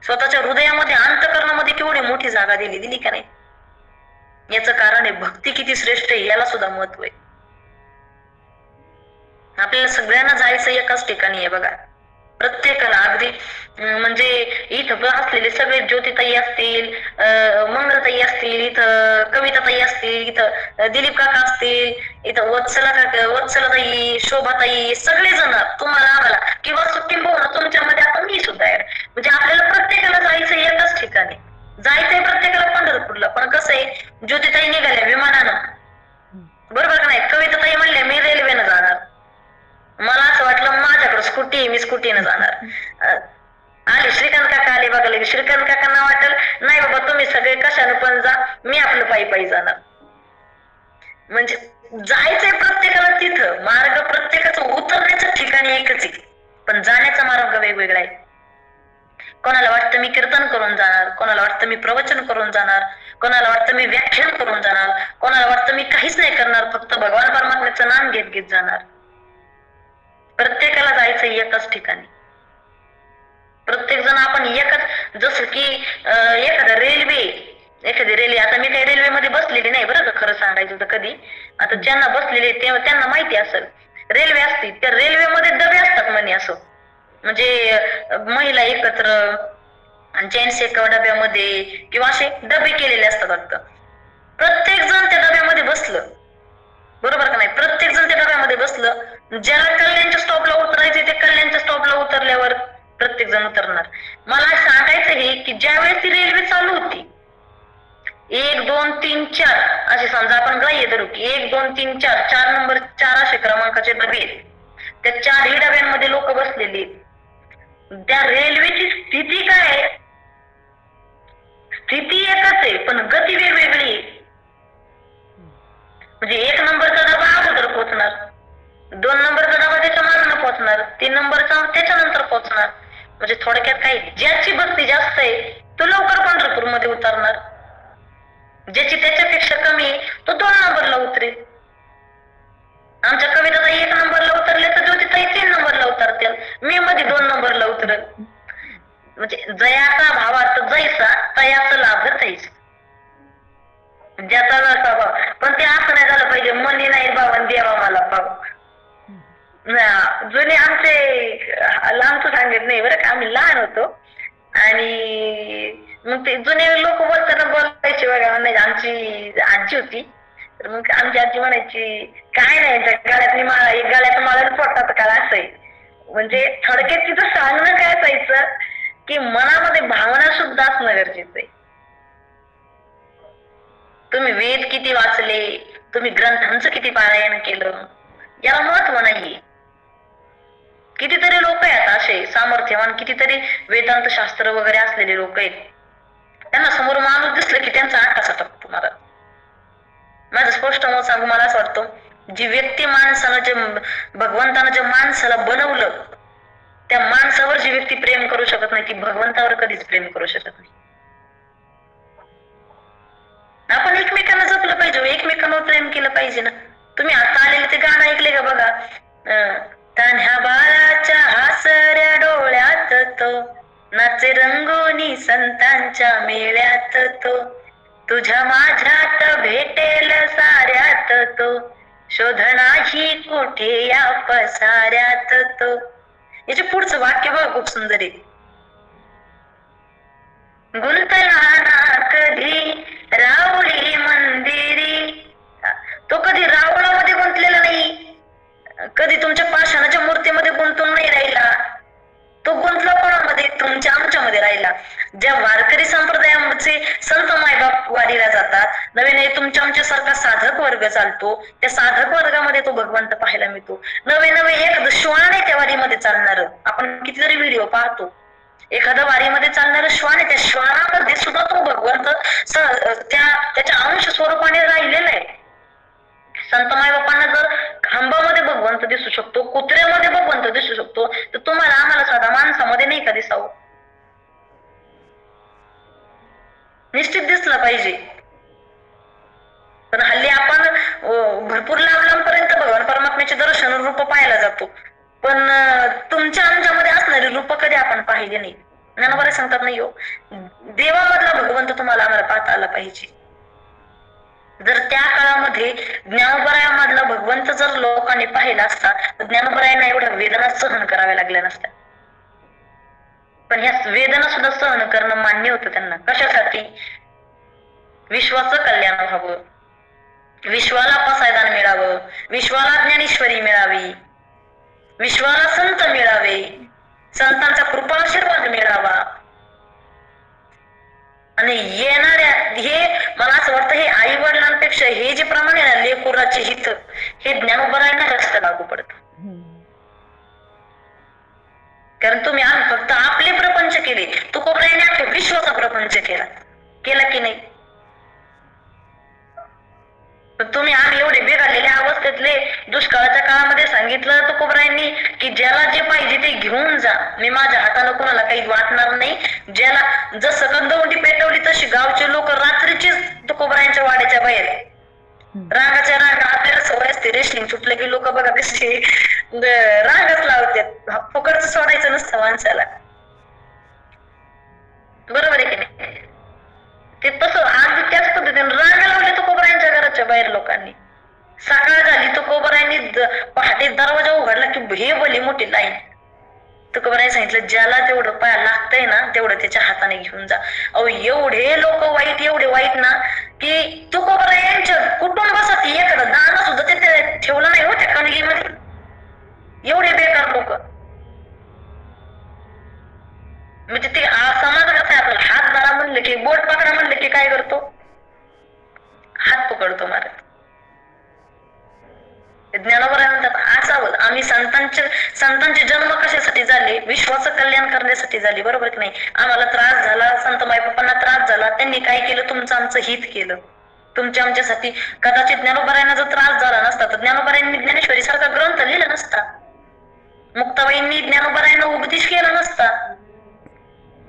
स्वतःच्या हृदयामध्ये अंतःकरणामध्ये केवढी मोठी जागा दिली का नाही. याचं कारण आहे भक्ती किती श्रेष्ठ आहे, याला सुद्धा महत्व आहे. आपल्याला सगळ्यांना जायचं एकाच ठिकाणी आहे बघा, प्रत्येकाला. अगदी म्हणजे इथं असलेले सगळे ज्योतिताई असतील, मंगलताई असतील, इथं कविताताई असतील, इथं दिलीप काका असतील, इथं वत्सलाताई, शोभाताई, सगळेजण तुम्हाला आम्हाला किंवा किंबहुना तुमच्यामध्ये आता मी सुद्धा आहे. म्हणजे आपल्याला प्रत्येकाला जायचं एकाच ठिकाणी. जायचंय प्रत्येकाला पंढरपूरला. पण कसं आहे, ज्योतिताई निघाल्या विमानानं, बरोबर का नाही. कविताताई म्हणल्या मी रेल्वेनं जाणार. मला असं वाटलं माझ्याकडे स्कूटी आहे, मी स्कूटीनं जाणार. आले श्रीकांत काका आले बघायला. श्रीकांत काकांना वाटल नाही बाबा तुम्ही सगळे कशानं पण जा, मी आपलं पायी पायी जाणार. म्हणजे जायचंय प्रत्येकाला तिथं. मार्ग प्रत्येकाचं उतरण्याचं ठिकाणी एकच आहे, पण जाण्याचा मार्ग वेगवेगळा आहे. कोणाला वाटतं मी कीर्तन करून जाणार, कोणाला वाटतं मी प्रवचन करून जाणार, कोणाला वाटतं मी व्याख्यान करून जाणार, कोणाला वाटतं मी काहीच नाही करणार, फक्त भगवान परमात्म्याचं नाम घेत घेत जाणार. प्रत्येकाला जायचं एकाच ठिकाणी. प्रत्येक जण आपण एकच, जसं की एखादी रेल्वे, आता मी काही रेल्वेमध्ये बसलेली नाही बरं का, खरं सांगायचं तर कधी. आता ज्यांना बसलेले त्यांना माहिती असेल, रेल्वे असते त्या रेल्वेमध्ये डबे असतात म्हणे. असं म्हणजे महिला एकत्र, जेंट्स एका डब्यामध्ये, किंवा असे डबे केलेले असतात वाटतं. प्रत्येक जण त्या डब्यामध्ये बसलं, बरोबर का नाही. प्रत्येक जण त्या डब्यामध्ये बसलं. ज्याला कल्याणच्या स्टॉपला उतरायचे ते कल्याणच्या स्टॉपला उतरल्यावर प्रत्येक जण उतरणार. मला सांगायचं हे की ज्यावेळेस ती रेल्वे चालू होती, 1 2 3 4 असे समजा आपण ग्राह्य धरू की 1 2 3 4 4 नंबर 4 असे क्रमांकाचे डबे आहेत. त्या 4ही डब्यांमध्ये लोक बसलेली. त्या रेल्वेची स्थिती काय आहे, स्थिती एकच आहे पण गती वेगवेगळी आहे. म्हणजे 1 नंबरचा डबा अगोदर पोहोचणार, 2 नंबरचा डबा त्याच्या मागनं पोहोचणार, 3 नंबरचा त्याच्यानंतर पोहोचणार. म्हणजे थोडक्यात काय, ज्याची बस्ती जास्त आहे तो लवकर पंढरपूरमध्ये उतरणार, ज्याची त्याच्यापेक्षा कमी आहे तो 2 नंबरला उतरेल. आमच्या कविताताई 1 नंबरला उतरले तर ज्योतिताई 3 नंबरला उतरतील, मी मध्ये 2 नंबरला उतरेल. म्हणजे जयाचा भावार्थ जैसा तयाचा लाभ तैसा, ज्याचा जसा भाव. पण ते असं नाही झालं पाहिजे मनी नाही भावन देवा मला पाव. जुने आमचे लांबच सांगत नाही बरं का, आम्ही लहान होतो आणि मग ते जुने लोक बोलताना बोलायचे बघा. नाही, आमची आजी होती तर मग आमची आजी म्हणायची काय नाही गळ्यातली माळा, एक गळ्यात माळा पोटात काळ असं आहे. म्हणजे थोडक्यात तिथं सांगणं काय असायचं की मनामध्ये भावना सुद्धा असणं गरजेचं आहे. तुम्ही वेद किती वाचले, तुम्ही ग्रंथांचं किती पारायण केलं, याला महत्व नाहीये. कितीतरी लोक आहेत असे सामर्थ्यवान, कितीतरी वेदांत शास्त्र वगैरे असलेले लोक आहेत, त्यांना समोर माणूस दिसलं की त्यांचा आकाश टाकतो. मला माझं स्पष्ट मत सांगू, मला असं वाटतं जी व्यक्ती माणसानं, जे भगवंतानं जे माणसाला बनवलं त्या माणसावर जी व्यक्ती प्रेम करू शकत नाही ती भगवंतावर कधीच प्रेम करू शकत नाही. आपण एकमेकांना जपलं पाहिजे, एकमेकांवर प्रेम केलं पाहिजे ना. तुम्ही आता आलेले ते गाणं ऐकले का बघा, तान्ह्या बाळाच्या हासऱ्या डोळ्यात तो नाचे रंगोनी संतांच्या मेळ्यात तो, तुझ्या माझ्यात भेटेल साऱ्यात तो, शोध नाही कुठे या पसाऱ्यात तो. याचे पुढचं वाक्य बघा खूप सुंदर आहे. गुंतला ना कधी राऊळी तो कधी रावणामध्ये गुंतलेला नाही, कधी तुमच्या पाषाणाच्या मूर्तीमध्ये गुंतून नाही राहिला. तो गुंतला कोणामध्ये? तुमच्या आमच्यामध्ये राहिला. ज्या वारकरी संप्रदायाचे संत मायबाप वारीला जातात, नवीन तुमच्या आमच्यासारखा साधक वर्ग चालतो, त्या साधक वर्गामध्ये तो भगवंत पाहायला मिळतो. नवे नवे एखादं श्वान आहे त्या वारीमध्ये चालणार. आपण कितीतरी व्हिडिओ पाहतो, एखादं वारीमध्ये चालणारं श्वान आहे, त्या श्वानामध्ये सुद्धा तो भगवंत त्याच्या अंश स्वरूपाने राहिलेला आहे. संत मायबापांना जर खांबामध्ये भगवंत दिसू शकतो, कुत्र्यामध्ये भगवंत दिसू शकतो, तर तुम्हाला आम्हाला साधा माणसामध्ये नाही का दिसावं? निश्चित दिसलं पाहिजे. पण हल्ली आपण भरपूर लांब लांबपर्यंत भगवान परमात्म्याचे दर्शन रूप पाहायला जातो, पण तुमच्या आमच्यामध्ये असणारी रूप कधी आपण पाहिली नाही. ज्ञानोबा सांगतात नाही हो, देवामधला भगवंत तुम्हाला आम्हाला पाहता आला पाहिजे. जर त्या काळामध्ये ज्ञानोबरायामधला भगवंत जर लोकांनी पाहिला असता, तर ज्ञानोबरायांना एवढ्या वेदना सहन कराव्या लागल्या नसत्या. पण ह्या वेदना सुद्धा सहन करणं मान्य होतं त्यांना. कशासाठी? विश्वाचं कल्याण व्हावं, विश्वाला पसायदान मिळावं, विश्वाला ज्ञानेश्वरी मिळावी, विश्वाला संत मिळावे, संतांचा कृपाशीर्वाद मिळावा. आणि येणाऱ्या हे मला असं वाटतं, हे आई वडिलांपेक्षा हे जे प्रमाण आहे ना, लेकुराचे हित, हे ज्ञानोबरायांना जास्त लागू पडत. कारण तुम्ही फक्त आपले प्रपंच केले, तुकोबरायाने आपल्या विश्वाचा प्रपंच केला की नाही? तुम्ही आम्ही एवढे बिघडलेल्या अवस्थेतले दुष्काळाच्या काळामध्ये सांगितलं तुकोबरायांनी की ज्याला जे पाहिजे ते घेऊन जा, मी माझ्या हातानं कोणाला काही वाटणार नाही. ज्याला जसं कंदवंडी पेटवली तशी गावचे लोक रात्रीचीच तुकोबरायांच्या वाड्याच्या बाहेर रांगाच्या रांगा. आपल्याला सवय असते, रेशलिंग सुटलं की लोक बघा कसे रांगच लावतात, फुकटचं सोडायचं नसतं माणसाला. बरोबर आहे की नाही? ते तसं आज त्याच पद्धतीने रांगा लावले तुकोबरायांच्या घराच्या बाहेर लोकांनी. सकाळ झाली तुकोबरायांनी पहाटे दरवाजा उघडला की हे भली मोठी लाईन. तुकोबरायांनी सांगितलं ज्याला तेवढं पाया लागतंय ना तेवढं त्याच्या हाताने घेऊन जा. अहो एवढे लोक वाईट, एवढे वाईट ना की तुकोबरायांच्या कुटुंबासाठी एखादं दाना सुद्धा ते ठेवलं नाही हो त्या कणगीमध्ये. एवढे बेकार लोक. म्हणजे ते समाज कसा आहे आपला, हात धरा म्हणले की, बोट पकडा म्हणले की काय करतो? हात पकडतो महाराज. ज्ञानोबराय म्हणतात असावं. आम्ही संतांचे जन्म कशासाठी झाले? विश्वाचं कल्याण करण्यासाठी झाले. बरोबर की नाही? आम्हाला त्रास झाला, संत मायबापांना त्रास झाला, त्यांनी काय केलं? तुमचं आमचं हित केलं. तुमच्या आमच्यासाठी. कदाचित ज्ञानोबरायांना जर त्रास झाला नसता तर ज्ञानोबरायांनी ज्ञानेश्वरी सारखा ग्रंथ लिहिला नसता, मुक्ताबाईंनी ज्ञानोबरायांना उपदेश केला नसता.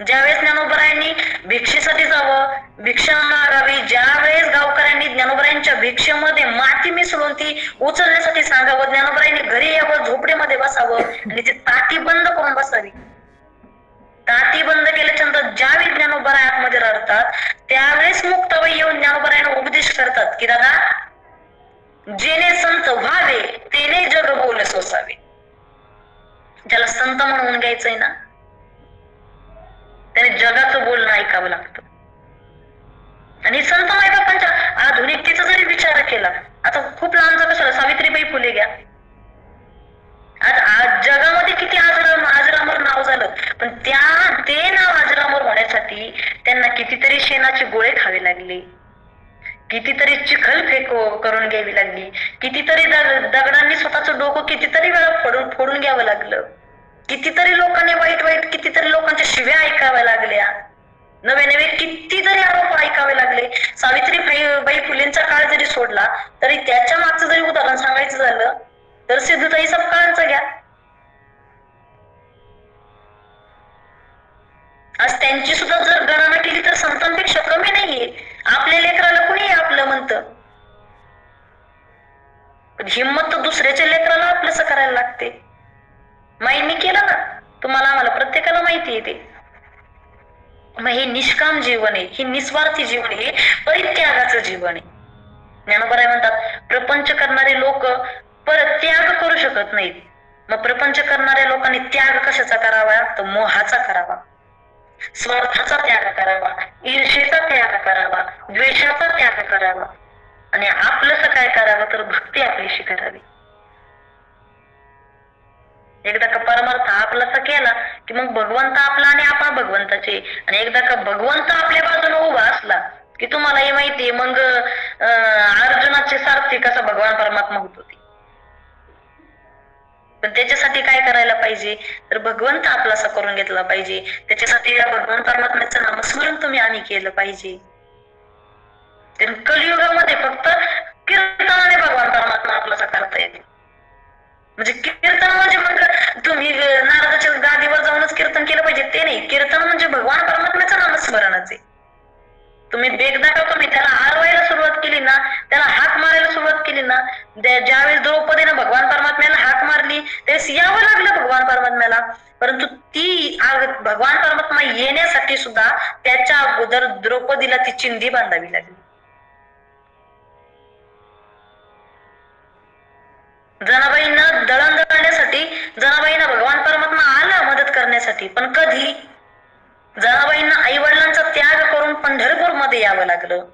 ज्यावेळेस ज्ञानोबरायांनी भिक्षेसाठी जावं, भिक्षा मागावी, ज्यावेळेस गावकऱ्यांनी ज्ञानोबरायांच्या भिक्षेमध्ये माती मिसळून ती उचलण्यासाठी सांगावं, ज्ञानोबरायांनी घरी यावं, झोपडीमध्ये बसावं आणि ती ताटी बंद करून बसावी. ताटी बंद केल्याच्यानंतर ज्यावेळी ज्ञानोबराय आतमध्ये रडतात त्यावेळेस मुक्ताबाई येऊन ज्ञानोबरायांना उपदेश करतात की दादा, जेने संत व्हावे तेने जग बोल सोसावे. ज्याला संत म्हणून घ्यायचंय ना त्याने जगाचं बोलणं ऐकावं लागतं. आणि संत मायबापांच्या आधुनिकतेचा जरी विचार केला, आता खूप लांबचा कशाला, सावित्रीबाई फुले घ्या. आज जगामध्ये किती अजरामर नाव झालं, पण ते नाव अजरामर होण्यासाठी त्यांना कितीतरी शेणाचे गोळे खावे लागले, कितीतरी चिखल करून घ्यावी लागली, कितीतरी दगडांनी स्वतःचं डोकं कितीतरी वेळा फोडून घ्यावं लागलं, कितीतरी लोकांनी वाईट कितीतरी लोकांच्या शिव्या ऐकाव्या लागल्या, नवे नवे कितीतरी आरोप ऐकावे लागले. सावित्रीबाई फुलेंचा काळ जरी सोडला तरी त्याच्या मागचं जरी उदाहरण सांगायचं झालं तर सिद्धताई सपकाळांचं घ्या. आज त्यांची सुद्धा जर गणना केली तर संतांपेक्षा कमी नाहीये. आपल्या लेकराला कुणी आपलं म्हणतं, पण हिंमत तर दुसऱ्याच्या लेकराला आपलंसं करायला लागते. माईंनी केलं ना, तुम्हाला आम्हाला प्रत्येकाला माहिती आहे ते. मग हे निष्काम जीवन आहे, हे निस्वार्थी जीवन आहे, परित्यागाचं जीवन आहे. ज्ञानोबराय म्हणतात प्रपंच करणारे लोक परत त्याग करू शकत नाहीत. मग प्रपंच करणाऱ्या लोकांनी त्याग कशाचा करावा? तर मोहाचा करावा, स्वार्थाचा त्याग करावा, ईर्षेचा त्याग करावा, द्वेषाचा त्याग करावा. आणि आपलंसं काय करावं तर भक्ती आपलीशी करावी. एकदा का परमार्थ आपलासा केला की मग भगवंत आपला आणि आपण भगवंताचे. आणि एकदा का भगवंत आपल्या बाजूने उभा असला की तुम्हालाही माहितीये मग अर्जुनाचे सारथी कसा भगवान परमात्मा होत होते. पण त्याच्यासाठी काय करायला पाहिजे तर भगवंत आपलासा करून घेतला पाहिजे. त्याच्यासाठी या भगवान परमात्म्याचं नामस्मरण तुम्ही आम्ही केलं पाहिजे. कलियुगामध्ये फक्त कीर्तनाने भगवान परमात्मा आपलासा करता येते. म्हणजे कीर्तन म्हणजे मग तुम्ही नारदाच्या गादीवर जाऊनच कीर्तन केलं पाहिजे ते नाही. कीर्तन म्हणजे भगवान परमात्म्याचं नामस्मरणाचे. तुम्ही बेगदा तुम्ही त्याला आरवायला सुरुवात केली ना, त्याला हाक मारायला सुरुवात केली ना, ज्यावेळेस द्रौपदीनं भगवान परमात्म्याला हाक मारली त्यावेळेस यावं लागलं भगवान परमात्म्याला. परंतु ती भगवान परमात्मा येण्यासाठी सुद्धा त्याच्या अगोदर द्रौपदीला ती चिंधी बांधावी लागली. जनाबाईंना दळणदळण्यासाठी जनाबाईंना भगवान परमात्मा आला मदत करण्यासाठी. पण कधी जनाबाईंना आई वडिलांचा त्याग करून पंढरपूर मध्ये यावं लागलं,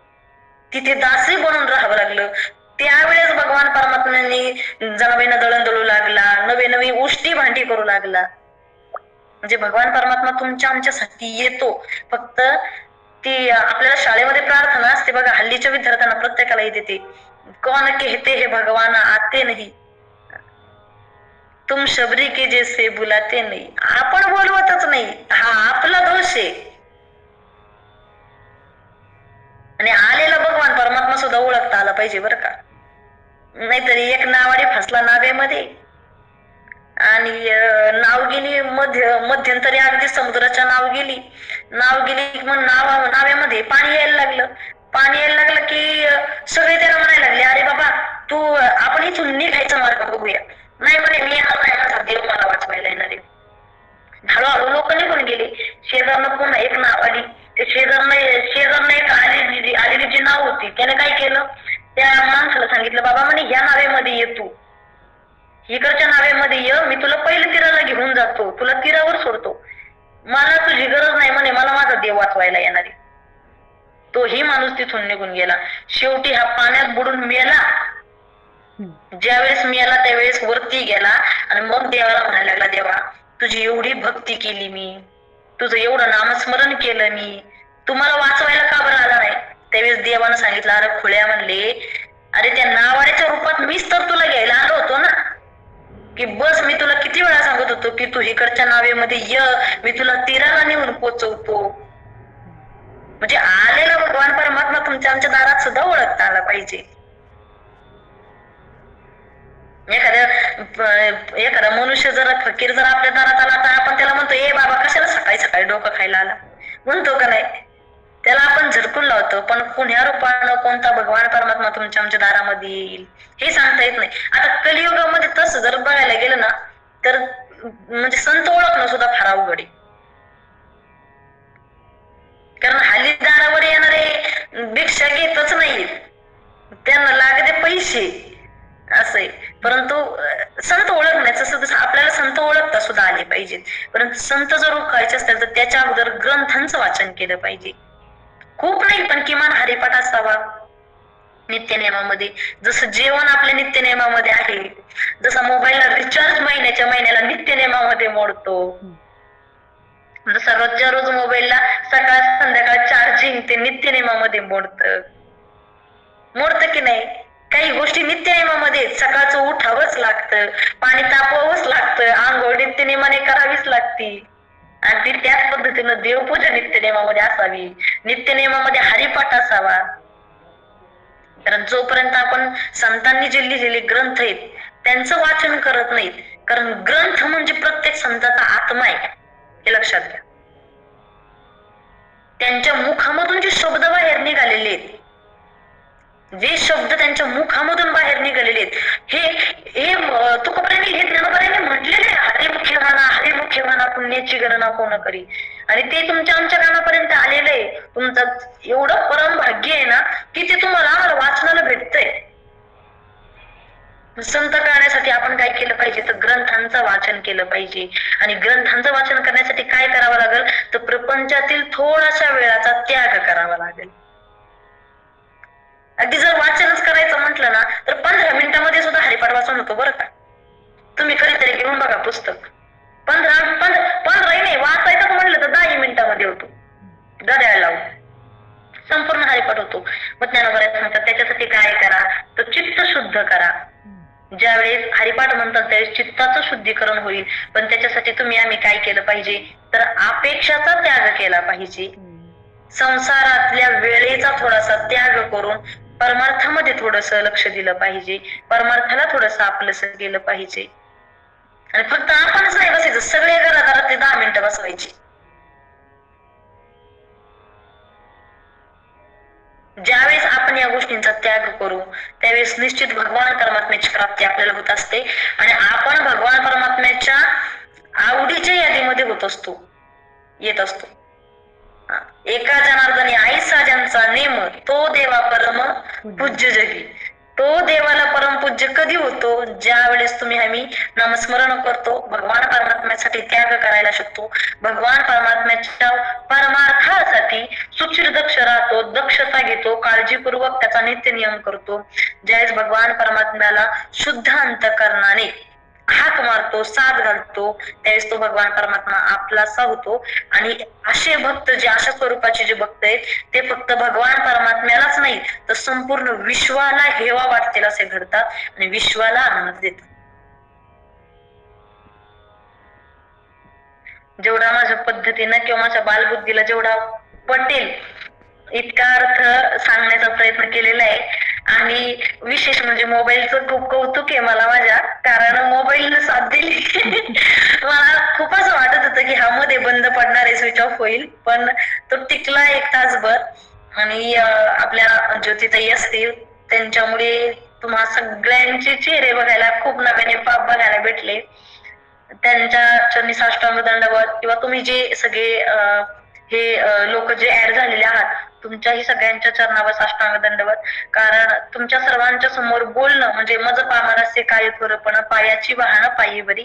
तिथे दासी बनून राहावं लागलं. त्यावेळेस भगवान परमात्म्यांनी जनाबाईंना दळण दळू लागला, नवे नवी उष्टी भांडी करू लागला. म्हणजे भगवान परमात्मा तुमच्या आमच्यासाठी येतो. फक्त ती आपल्याला शाळेमध्ये प्रार्थना असते बघा, हल्लीच्या विद्यार्थ्यांना प्रत्येकाला येते ते, कोण कहते हे भगवान आते नाही, तुम शबरी के जैसे बुलाते नाही. आपण बोलवतच नाही, हा आपला दोष आहे. आणि आलेला भगवान परमात्मा सुद्धा ओळखता आला पाहिजे बरं का. नाहीतरी एक नावाडी फसला नावेमध्ये आणि नाव गेली मध्यंतरी अगदी समुद्राच्या नाव गेली मग नाव्यामध्ये पाणी यायला लागलं. पाणी यायला लागलं की सगळे त्याला म्हणायला लागले, अरे बाबा तू आपण इथून निघायचा मार्ग बघूया. नाही म्हणे, मी माझा देव मला वाचवायला येणार आहे. हळूहळू लोक निघून गेले. शेजारनं पुन्हा एक नाव आली. शेजारनं एक आलेली जी नाव होती त्याने काय केलं, त्या माणसाला सांगितलं, बाबा म्हणे या नावेमध्ये ये, तू इकडच्या नावेमध्ये ये, मी तुला पहिले तीराला घेऊन जातो, तुला तीरावर सोडतो, मला तुझी गरज नाही म्हणे, मला माझा देव वाचवायला येणार आहे. तोही माणूस तिथून निघून गेला. शेवटी हा पाण्यात बुडून मेला. ज्यावेळेस मेला त्यावेळेस वरती गेला आणि मग देवाला म्हणायला लागला, देवा तुझी एवढी भक्ती केली मी, तुझं एवढं नामस्मरण केलं मी, तुम्हाला वाचवायला का बरं आला नाही. त्यावेळेस देवानं सांगितलं, अरे खुळ्या म्हणले, अरे त्या नावाड्याच्या रूपात मीच तर तुला घ्यायला आलो होतो ना, की बस मी तुला किती वेळा सांगत होतो की तू इकडच्या नावेमध्ये ये, मी तुला तीराला नेऊन पोचवतो. म्हणजे आलेला भगवान परमात्मा तुमच्या आमच्या दारात सुद्धा ओळखता आला पाहिजे. एखादा मनुष्य जर फकीर जर आपल्या दारात आला तर आपण त्याला म्हणतो, ए बाबा कशाला सकाळी सकाळी डोकं खायला आला, म्हणतो का नाही. त्याला आपण झटकून लावतो. पण पुण्या रूपानं कोणता भगवान परमात्मा तुमच्या आमच्या दारामध्ये येईल हे सांगता येत नाही. आता कलियुगामध्ये तसं जर बघायला गेलं ना तर म्हणजे संत ओळखणं सुद्धा फार अवघड आहे. कारण हल्ली दारावर येणारे भिक्षा घेतच नाही, त्यांना लागते पैसे असं आहे. परंतु संत ओळखण्याचं सुद्धा आपल्याला संत ओळखता सुद्धा आले पाहिजेत. परंतु संत जर ओळखायचे असतील तर त्याच्या अगोदर ग्रंथांचं वाचन केलं पाहिजे. खूप नाही पण किमान हरिपाठ असावा नित्यनेमामध्ये. जसं जेवण आपल्या नित्यनेमामध्ये आहे, जसा मोबाईलला रिचार्ज महिन्याच्या महिन्याला नित्यनेमामध्ये मोडतो, जसं रोजच्या रोज मोबाईलला सकाळ संध्याकाळ चार्जिंग ते नित्यनेमामध्ये मोडतं की नाही. काही गोष्टी नित्यनेमामध्ये सकाळचं उठावंच लागतं, पाणी तापवावंच लागतं, आंघोळ नित्यनेमाने करावीच लागती. आणि ती त्याच पद्धतीनं देवपूजा नित्यनेमामध्ये असावी, नित्यनेमामध्ये हरिपाठ असावा. कारण जोपर्यंत आपण संतांनी जे लिहिलेले ग्रंथ आहेत त्यांचं वाचन करत नाहीत, कारण ग्रंथ म्हणजे प्रत्येक संताचा आत्मा आहे हे लक्षात घ्या. त्यांच्या मुखामधून जे शब्द बाहेर निघालेले आहेत, जे शब्द त्यांच्या मुखामधून बाहेर निघालेले आहेत हे तुकोबारांनी हे ज्ञानोबारांनी म्हटलेले, हरिमुखे म्हणा पुण्याची गणना कोण करी. आणि ते तुमच्या आमच्या कानापर्यंत आलेलं आहे. तुमचं एवढं परम भाग्य आहे ना की ते तुम्हाला आम्हाला वाचनाला भेटतंय. संत करण्यासाठी आपण काय केलं पाहिजे तर ग्रंथांचं वाचन केलं पाहिजे. आणि ग्रंथांचं वाचन करण्यासाठी काय करावं लागेल तर प्रपंचातील थोडासा वेळाचा त्याग करावा लागेल. अगदी जर वाचनच करायचं म्हटलं ना तर 15 मिनिटामध्ये सुद्धा हरिपाठ वाचून होतो बरं का. तुम्ही कधीतरी घेऊन बघा पुस्तक. 15 नाही, वाचायचं म्हटलं तर 10 मिनिटामध्ये होतो, गद्याला लावून संपूर्ण हरिपाठ होतो. मग ज्ञानोबा सांगतात त्याच्यासाठी काय करा, तर चित्त शुद्ध करा. ज्यावेळेस हरिपाठ म्हणतात त्यावेळेस चित्ताचं शुद्धीकरण होईल. पण त्याच्यासाठी आम्ही काय केलं पाहिजे, तर अपेक्षाचा त्याग केला पाहिजे. संसारातल्या वेळेचा थोडासा त्याग करून परमार्थामध्ये थोडस लक्ष दिलं पाहिजे. परमार्थाला थोडस आपलंस केलं पाहिजे. आणि फक्त आपणच नाही बसायचं, सगळे घरात ते 10 मिनिटं बसवायची. ज्यावेळेस आपण या गोष्टींचा त्याग करू त्यावेळेस निश्चित भगवान परमात्म्याची प्राप्ती आपल्याला होत असते आणि आपण भगवान परमात्म्याच्या आवडीच्या यादीमध्ये येत असतो. एका जनार्दनी आईसा ज्यांचा नेम, तो देवा परम पूज्य जगी. तो देवाला परम पूज्य कधी होतो, ज्या वेळेस आम्ही नामस्मरण करतो, भगवान परमात्म्यासाठी त्याग करायला शिकतो, भगवान परमात्म्याच्या परमार्थासाठी सुचिर दक्ष राहतो, दक्षता घेतो, काळजीपूर्वक त्याचा नित्य नियम करतो. ज्यावेळेस भगवान परमात्म्याला शुद्ध अंतःकरणाने हाक मारतो, साथ घालतो, त्यावेळेस तो भगवान परमात्मा आपलासा होतो. आणि असे भक्त जे अशा स्वरूपाचे जे भक्त आहेत ते फक्त भगवान परमात्म्यालाच नाही तर संपूर्ण विश्वाला हेवा वाटतील असे घडतात आणि विश्वाला आनंद देतात. जेवढा माझ्या पद्धतीनं किंवा माझ्या बालबुद्धीला जेवढा पटेल इतका अर्थ सांगण्याचा प्रयत्न केलेला आहे. आणि विशेष म्हणजे मोबाईलचं खूप कौतुक आहे मला माझ्या, कारण मोबाईलनं साथ दिली. मला खूप असं वाटत होतं की हा मध्ये बंद पडणार आहे, स्विच ऑफ होईल, पण तो टिकला 1 तासभर. आणि आपल्या ज्योतिताई असतील त्यांच्यामुळे तुम्हा सगळ्यांचे चेहरे बघायला, खूप नव्याने पाप बघायला भेटले. त्यांच्या चरणी साष्टांग दंडवत. किंवा तुम्ही जे सगळे हे लोक जे ऍड झालेले आहात तुमच्याही सगळ्यांच्या चरणावर साष्टांग दंडवत. कारण तुमच्या सर्वांच्या समोर बोलणं म्हणजे मज पामरस्य काय थोरपण, पायाची वाहनं पायी बरी.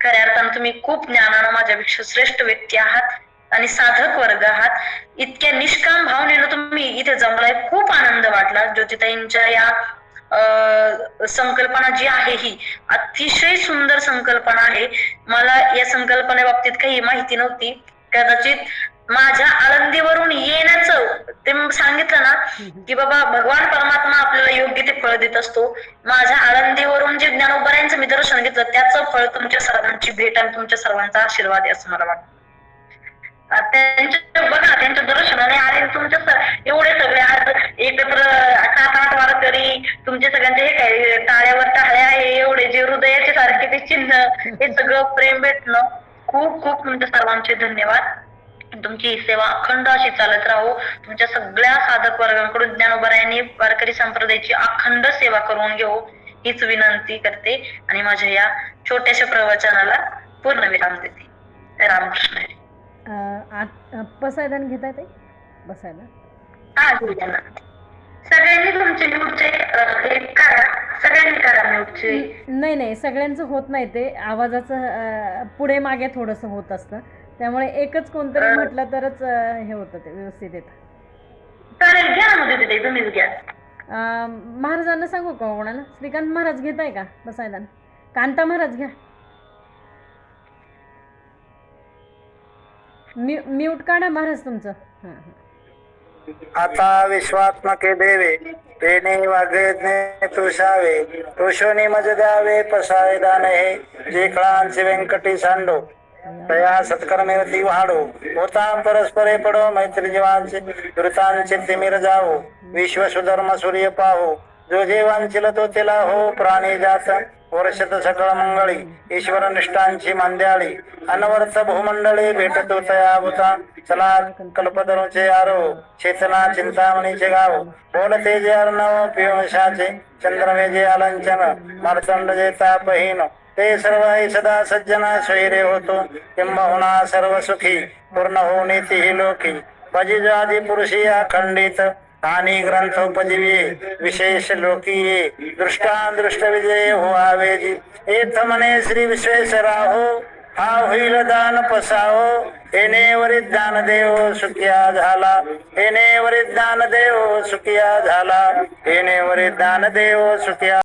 खऱ्या अर्थानं तुम्ही खूप ज्ञानानं माझ्यापेक्षा श्रेष्ठ व्यक्ती आहात आणि साधक वर्ग आहात. इतक्या निष्काम भावनेनं तुम्ही इथे जमलाय, खूप आनंद वाटला. ज्योतिताईंच्या या संकल्पना जी आहे ही अतिशय सुंदर संकल्पना आहे. मला या संकल्पनेबाबतीत काही माहिती नव्हती. कदाचित माझ्या आळंदीवरून येण्याचं ते सांगितलं ना की बाबा भगवान परमात्मा आपल्याला योग्य ते फळ देत असतो. माझ्या आळंदीवरून जे ज्ञानोबरायांचं मी दर्शन घेतलं त्याचं फळ तुमच्या सर्वांची भेट आणि तुमच्या सर्वांचा आशीर्वाद आहे असं मला वाटतं. त्यांच्या बघा त्यांच्या दर्शनाने आले तुमच्या एवढे सगळे आज एकत्र 7-8 वारकरी, तुमचे सगळ्यांचे हे काय टाळ्यावर टाळ्या आहे, एवढे जे हृदयाचे सारखे ते चिन्ह, हे सगळं प्रेम भेटणं, खूप खूप तुमच्या सर्वांचे धन्यवाद. तुमची ही सेवा अखंड अशी चालत राहो. तुमच्या सगळ्या साधक वर्गांकडून ज्ञानोबरायांनी वारकरी संप्रदायाची अखंड सेवा करून घेऊ हीच विनंती करते आणि माझ्या या छोट्याशा प्रवचनाला पूर्ण विराम देते. रामकृष्ण हरी. पसायदान घेता येते बसायला? हा घेऊया ना. सगळ्यांनी तुमचे म्यूटचे हे करा, सगळ्यांनी करा म्यूटचे. नाही सगळ्यांचं होत नाही ते, आवाजाचं पुढे मागे थोडंसं होत असतं, त्यामुळे एकच कोणतरी म्हटलं तरच हे होतं ते व्यवस्थित येतं. चालेल, घ्या ना मध्ये ते तुम्हीच घ्या. महाराजांना सांगू का कोणाला? श्रीकांत महाराज घेताय का बसायदान? कांता महाराज घ्या. म्यूट काढा महाराज तुमचं. आता विश्वात्मके देवे तेने वाग्यज्ञे तुषावे तुषोनी मज द्यावे पसायदान हे जे कळांचे व्यंकटी सांडो तया सत्कर्मेवती वाढो होता परस्परे पडो मैत्री जीवांचे दुरितांचे तिमिर जावो विश्व सुधर्म सूर्य पाहो जो जे वांचिल तो तिला हो प्राणी जात वर्षत सकळ मंगळी ईश्वर निष्ठांची मांद्याळी अनवर्थ भूमंडळी भेटतो तयाभूता चला कल्पतरूचे आरो चेतना चिंतामणीचे गाव बोलते जे अर्णव पिवंशाचे चंद्रमे जे अलंचन मार्तंड जे तापहीन ते सर्व हे सदा सज्जना स्वैरे होतो किंबहुना सर्व सुखी पूर्ण होणे ही लोकी भजिज आदी पुरुषी अखंडित आणि ग्रंथोपजीवी विशेष लोकी दृष्टा दृष्ट विजय हो आवेजी एथ मने श्री विश्वेश्वरा हो हा होईल दान पसावो, येणे वरीत दान देव सुखिया झाला, येणे वरीत दान देव सुखिया झाला, येणे वरीत दान देव सुखिया